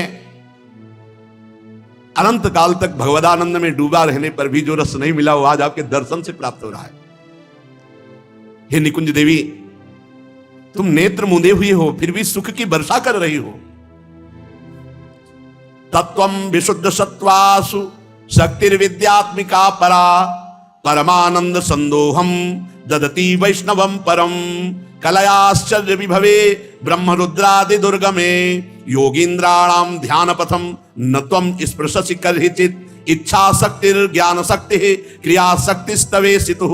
अनंत काल तक भगवदानंद में डूबा रहने पर भी जो रस नहीं मिला वो आज आपके दर्शन से प्राप्त हो रहा है। हे निकुंज देवी, तुम नेत्र मूंदे हुए हो फिर भी सुख की वर्षा कर रही हो। तत्वम विशुद्ध सत्वासु शक्तिर्विद्यात्मिका परा, परमानंद संदोहम ददती वैष्णवम परम, कलयाश्चर्य विभवे ब्रह्म रुद्रादि दुर्गमे, योगींद्राणाम ध्यान पथम न त्वं स्पृशसि कर्हिचित्, इच्छा शक्तिर ज्ञान शक्ति क्रिया शक्तिस्तवे सितुः,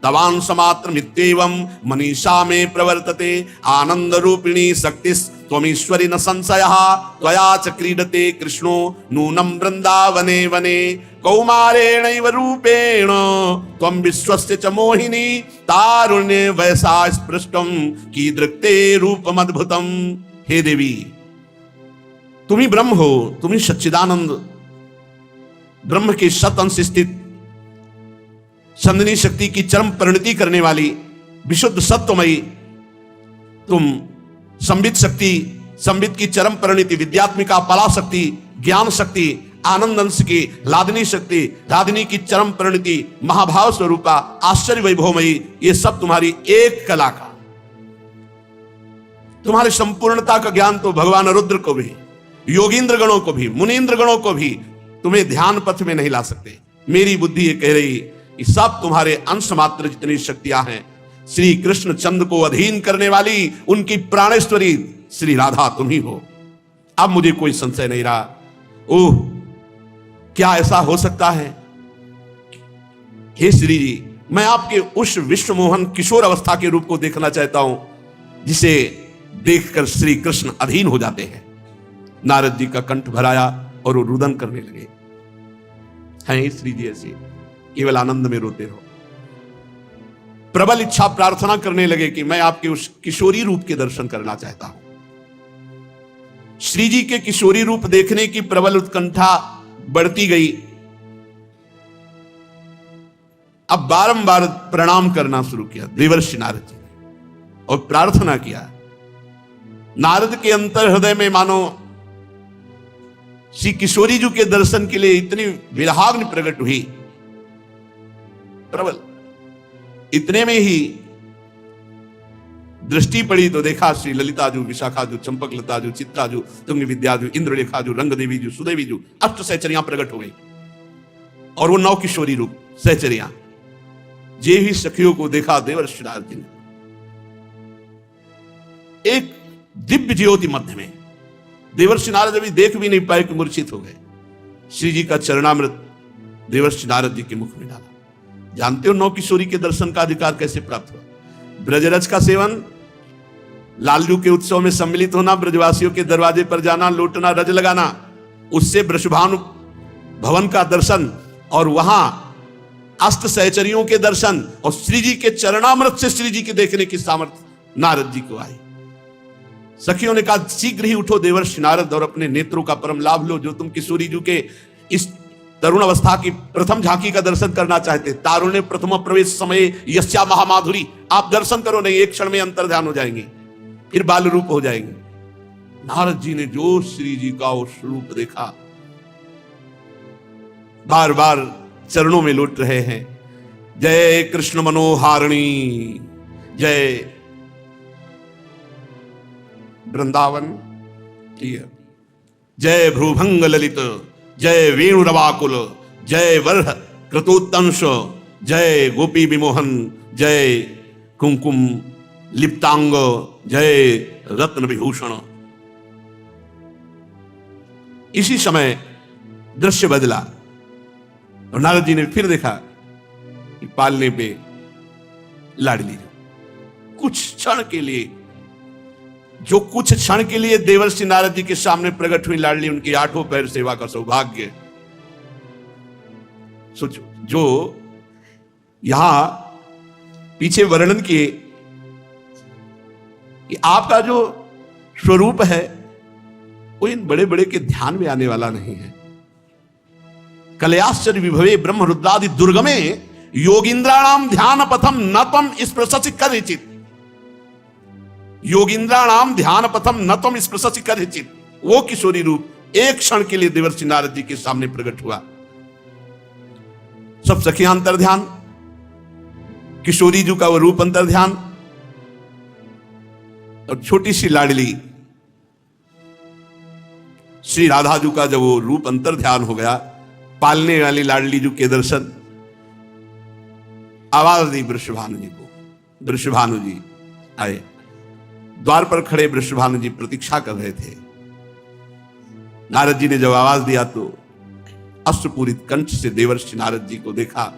तवांश मात्र मित्येवं मनीषा में प्रवर्तते, आनंद रूपिणी शक्तिस् त्वमीश्वरी न संशयः, त्वया च क्रीडते कृष्णो नूनं वृंदावने वने, कौमारेणैव रूपेण त्वं विश्वस्य च मोहिनी तारुण्ये वयसा स्पृष्टम कीदृक्ते रूपमद्भुतम। हे देवी, तुम ही ब्रह्म हो, तुम ही सच्चिदानंद, ब्रह्म के सत अंश स्थित संदनी शक्ति की चरम परिणति करने वाली विशुद्ध सत्वमयी, तुम संबित शक्ति, संबित की चरम परिणति, विद्यात्मिका पला शक्ति, ज्ञान शक्ति, आनंद अंश की लादनी शक्ति, लादनी की चरम परिणति, महाभाव स्वरूपा, आश्चर्य वैभवमयी, ये सब तुम्हारी एक कला का, तुम्हारी संपूर्णता का ज्ञान तो भगवान रुद्र को भी, योगींद्र गणों को भी, मुनीन्द्र गणों को भी तुम्हें ध्यान पथ में नहीं ला सकते। मेरी बुद्धि ये कह रही कि सब तुम्हारे अंश मात्र जितनी शक्तियां हैं, श्री कृष्ण चंद्र को अधीन करने वाली उनकी प्राणेश्वरी श्री राधा तुम ही हो। अब मुझे कोई संशय नहीं रहा। ओह, क्या ऐसा हो सकता है? हे श्री जी, मैं आपके उस विश्वमोहन किशोर अवस्था के रूप को देखना चाहता हूं जिसे देखकर श्री कृष्ण अधीन हो जाते हैं। नारद जी का कंठ भराया और वो रुदन करने लगे। हैं श्री जी ऐसे केवल आनंद में रोते रहो। प्रबल इच्छा प्रार्थना करने लगे कि मैं आपके उस किशोरी रूप के दर्शन करना चाहता हूं। श्री जी के किशोरी रूप देखने की प्रबल उत्कंठा बढ़ती गई। अब बारंबार प्रणाम करना शुरू किया देवर्षि नारद जी ने और प्रार्थना किया। नारद के अंतर हृदय में मानो श्री किशोरी जी के दर्शन के लिए इतनी विरहाग्नि प्रकट हुई प्रबल। इतने में ही दृष्टि पड़ी तो देखा श्री ललिता जू, विशाखा जू, चंपक लता जू, चित्रा जू, तुंग विद्या जू, इंद्रलेखा जू, रंग देवी जू, सुदेवी जू, अष्ट सहचरियां प्रकट हो गई और वो 9 किशोरी रूप सहचरियां। जे ही सखियों को देखा देवर्षि नारद जी ने, एक दिव्य ज्योति मध्य में, देवर्षि नारद अभी देख भी नहीं पाए कि मूर्छित हो गए। श्री जी का चरणामृत देवर्षि नारद जी के मुख में डाला। जानते हो 9 किशोरी के दर्शन का अधिकार कैसे प्राप्त हुआ? ब्रजरज का सेवन, लालजू के उत्सव में सम्मिलित होना, ब्रजवासियों के दरवाजे पर जाना, लौटना, रज लगाना, उससे वृषभानु भवन का दर्शन और वहां अष्ट सहचरियों के दर्शन और श्री जी के चरणामृत से श्री जी के देखने की सामर्थ्य नारद जी को आई। सखियों ने कहा शीघ्र ही उठो देवर्षि नारद और अपने नेत्रों का परम लाभ लो, जो तुम किशोरी जी के इस तरुण अवस्था की प्रथम झांकी का दर्शन करना चाहते। तारुण्य प्रथम प्रवेश समय यस्या महामाधुरी, आप दर्शन करो नहीं, एक क्षण में अंतर ध्यान हो जाएंगे, फिर बाल रूप हो जाएंगे। नारद जी ने जो श्री जी का उस रूप देखा, बार बार चरणों में लौट रहे हैं। जय कृष्ण मनोहारिणी, जय वृंदावन की, जय भ्रूभंग ललित, जय वेणुरवाकुल, जय वर्ह कृतोत्तंश, जय गोपी विमोहन, जय कुंकुम लिप्तांग, जय रत्न विभूषण। इसी समय दृश्य बदला और नारद जी ने फिर देखा कि पालने पे लाडली कुछ क्षण के लिए, जो कुछ क्षण के लिए देवर्षि नारद जी के सामने प्रकट हुई लाडली, उनकी 8 पैर सेवा का सौभाग्य। सोचो, जो यहां पीछे वर्णन किए कि आपका जो स्वरूप है वो इन बड़े बड़े के ध्यान में आने वाला नहीं है। कलयाश्चर्य विभवे ब्रह्म रुद्रादि दुर्गमे योगींद्राणाम ध्यान पथम न तम स्पृशसि कदाचित्, योगींद्राणाम ध्यान पथम न तम स्पृशसि कदाचित्। वो किशोरी रूप एक क्षण के लिए देवर्षि नारद जी के सामने प्रकट हुआ। सब सखियां अंतर ध्यान, किशोरी जी का वो रूप अंतर ध्यान, और छोटी सी लाडली श्री राधा जी का जब वो रूप अंतर ध्यान हो गया, पालने वाली लाडली जी के दर्शन। आवाज दी वृषभानु जी को, वृषभानु जी आए। द्वार पर खड़े वृषभानु जी प्रतीक्षा कर रहे थे। नारद जी ने जब आवाज दिया तो अश्रुपूरित कंठ से देवर्षि नारद जी को देखा।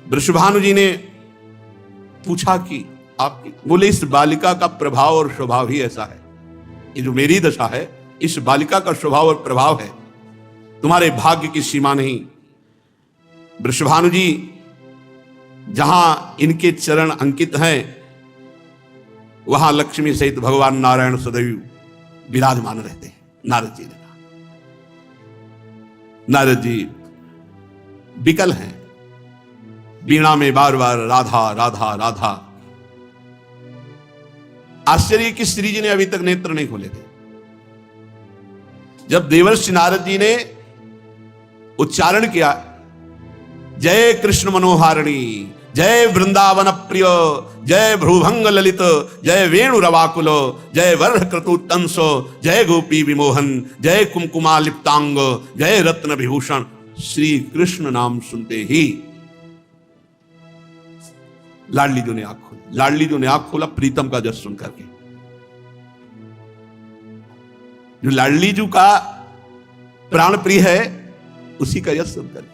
वृषभानु जी ने पूछा कि आप, बोले इस बालिका का प्रभाव और स्वभाव ही ऐसा है, ये जो मेरी दशा है इस बालिका का स्वभाव और प्रभाव है। तुम्हारे भाग्य की सीमा नहीं। वृषभानु जी जहां इनके चरण अंकित हैं वहां लक्ष्मी सहित भगवान नारायण सदैव विराजमान रहते हैं। नारद जी ने कहा, नारद जी विकल हैं, वीणा में बार बार राधा राधा राधा। आश्चर्य कि श्री जी ने अभी तक नेत्र नहीं खोले थे। जब देवर्षि नारद जी ने उच्चारण किया, जय कृष्ण मनोहारिणी, जय वृंदावन प्रिय, जय भ्रुभंग ललित, जय वेणु रवाकुल, जय वर्ष क्रतुतंस, जय गोपी विमोहन, जय कुमकुमा लिप्तांग, जय रत्न विभूषण। श्री कृष्ण नाम सुनते ही लाडली जो ने आंख खोली। लाडली जो ने आंख खोला प्रीतम का जस सुन करके। जो लाडली जी का प्राण प्रिय है उसी का यश सुनकर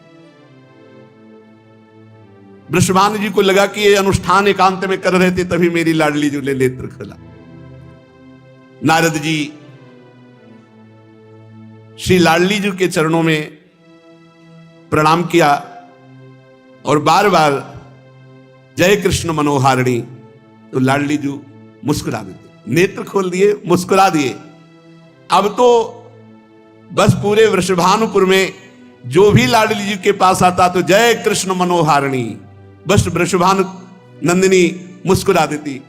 वृषभानु जी को लगा कि ये अनुष्ठान एकांत में कर रहे थे, तभी मेरी लाडली जी ने नेत्र खोला। नारद जी श्री लाडली जी के चरणों में प्रणाम किया और बार बार जय कृष्ण मनोहारिणी। तो लाडली जी मुस्कुरा देते, नेत्र खोल दिए, मुस्कुरा दिए। अब तो बस पूरे वृषभानुपुर में जो भी लाडली जी के पास आता तो जय कृष्ण मनोहारिणी, बस वृषभानु नंदिनी मुस्कुरा देती,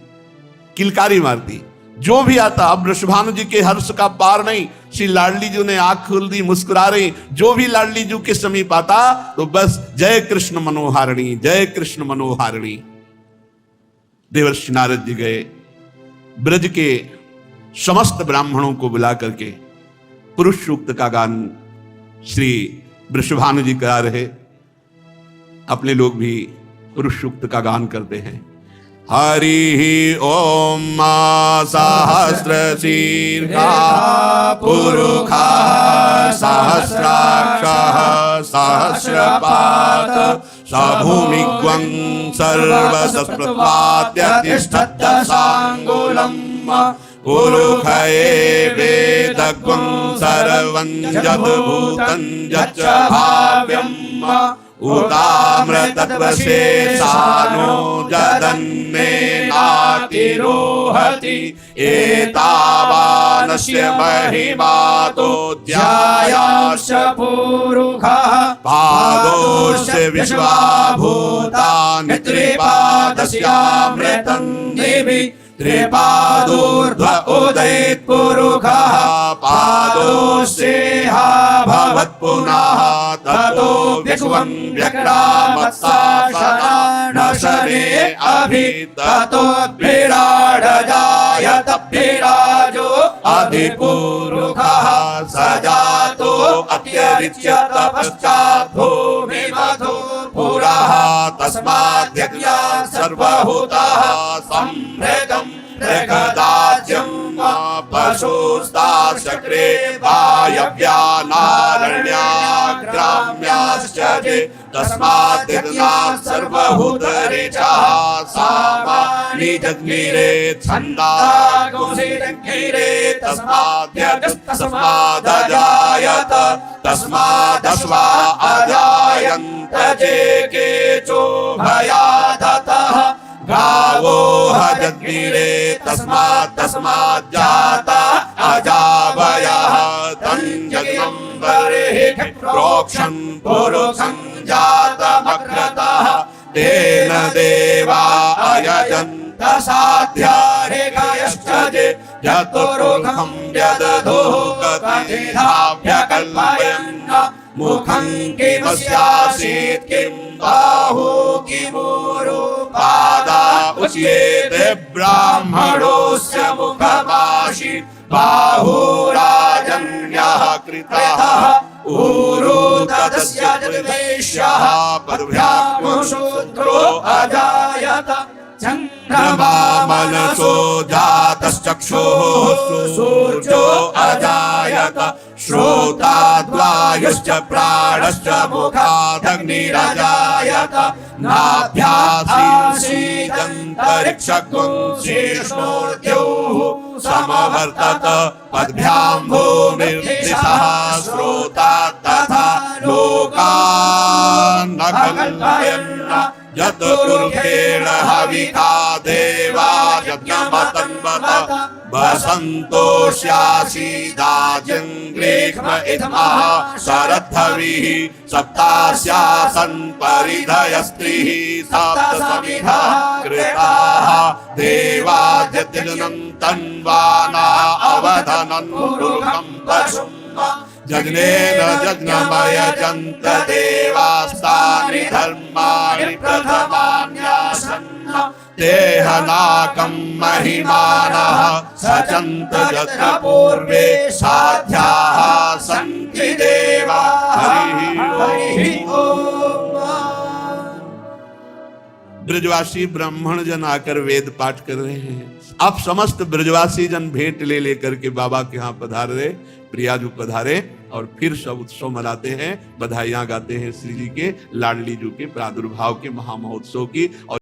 किलकारी मारती। जो भी आता, अब वृषभानु जी के हर्ष का पार नहीं। श्री लाडली जी ने आंख खोल दी, मुस्कुरा रही। जो भी लाडली जी के समीप आता तो बस जय कृष्ण मनोहारिणी, जय कृष्ण मनोहारिणी। देवर्षि नारद जी गए, ब्रज के समस्त ब्राह्मणों को बुला करके पुरुष सूक्त का गान श्री वृषभानु जी करा रहे। अपने लोग भी पुरुष सूक्त का गान करते हैं। हरि ओम सहस्रशीर्षा पुरुषा सहस्राक्षः सहस्रपाद सभूमिग्वं सर्वसस्पृत्वात्यतिष्ठत्साङ्गुलम् पुरुषये वेदग्वं सर्वं यद्भूतं यच्च भाव्यम् उदामृतत्वशेषानो जदन्नेनातिरोहति एतावानस्य महिमातो ध्यायाश्च पुरुषः पादोश्च विश्वाभूतानि त्रिपादस्यामृतं देवि त्रिपादोर्ध्व उदयेत् पुरुषः पादोश्चेहा भवत् पुनः ततो विश्वं व्यक्रामत्साशने अभि ततो विराडजायत विराजो अधिपुरुषः सजातो अत्यरिच्य तपश्चात् भूमिमधो पुरः तस्माद्यज्ञा सर्वभूताः संभृतं प्रगदाज्यं पशुस्ताश्चक्रे वायव्या नारण्याग्राम्याश्च जे तस्माद्यज्ञा सर्वभूतरेचः सामानि जग्निरे छन्दागुंसिजग्निरे तस्मादजायत तस्मादश्वा अजायन्त जे केचो भयादतः गावो हजग्निरे तस्मात् जाता अजावयः तञ्जग्नं बर्हिः प्रोक्षं पुरुषं जातमग्रतः तेन देवा अयजन्त साध्यारिगयश्च जे चतुरुखं व्यदधुः कथिताभ्यकल्पयन् मुखं किमस्यासीत् किं बाहु किमुरु पादा उच्येते ब्राह्मणोऽस्य मुखमाशी बाहुराजन्यः कृतः ऊरु तदस्य जद्वैश्यः पद्भ्यां शूद्रो अजायत चन्द्रमा मनसो जातश्चक्षुः सूर्यो अजायत श्रोताद्वायुश्च प्राणश्च मुखादग्निरजायत नाभ्यासीदन्तरिक्षगुं शीर्ष्णोर्द्योः समवर्तत पद्भ्यां भूमिर्दिशः श्रोता तथा न कल्पयन्न यत् कुरुखेण हविता देवा यज्ञमतन्वत वसन्तोष्यासीदाजङ्ग्रीक्ष्म इत्मः शरद्धविः सप्तास्यासन् परिधयस्त्रिः सप्तसमिधः कृताः देवाद्यतिलनं तन्वाना अवधनं पुरुषं पशुम् जग्नेन जग्नमयजन्त देवास्तानि धर्माणि प्रथमान्यासन्न देहनाकं महिमानः सचन्त यत्र पूर्वे साध्याः सन्ति देवा। हरि ओम। ब्रजवासी ब्राह्मण जन आकर वेद पाठ कर रहे हैं। अब समस्त ब्रजवासी जन भेंट ले लेकर के बाबा के यहाँ पधारे, प्रियाजू पधारे और फिर सब उत्सव मनाते हैं, बधाइयां गाते हैं श्री जी के, लाडली जू के प्रादुर्भाव के महामहोत्सव की। और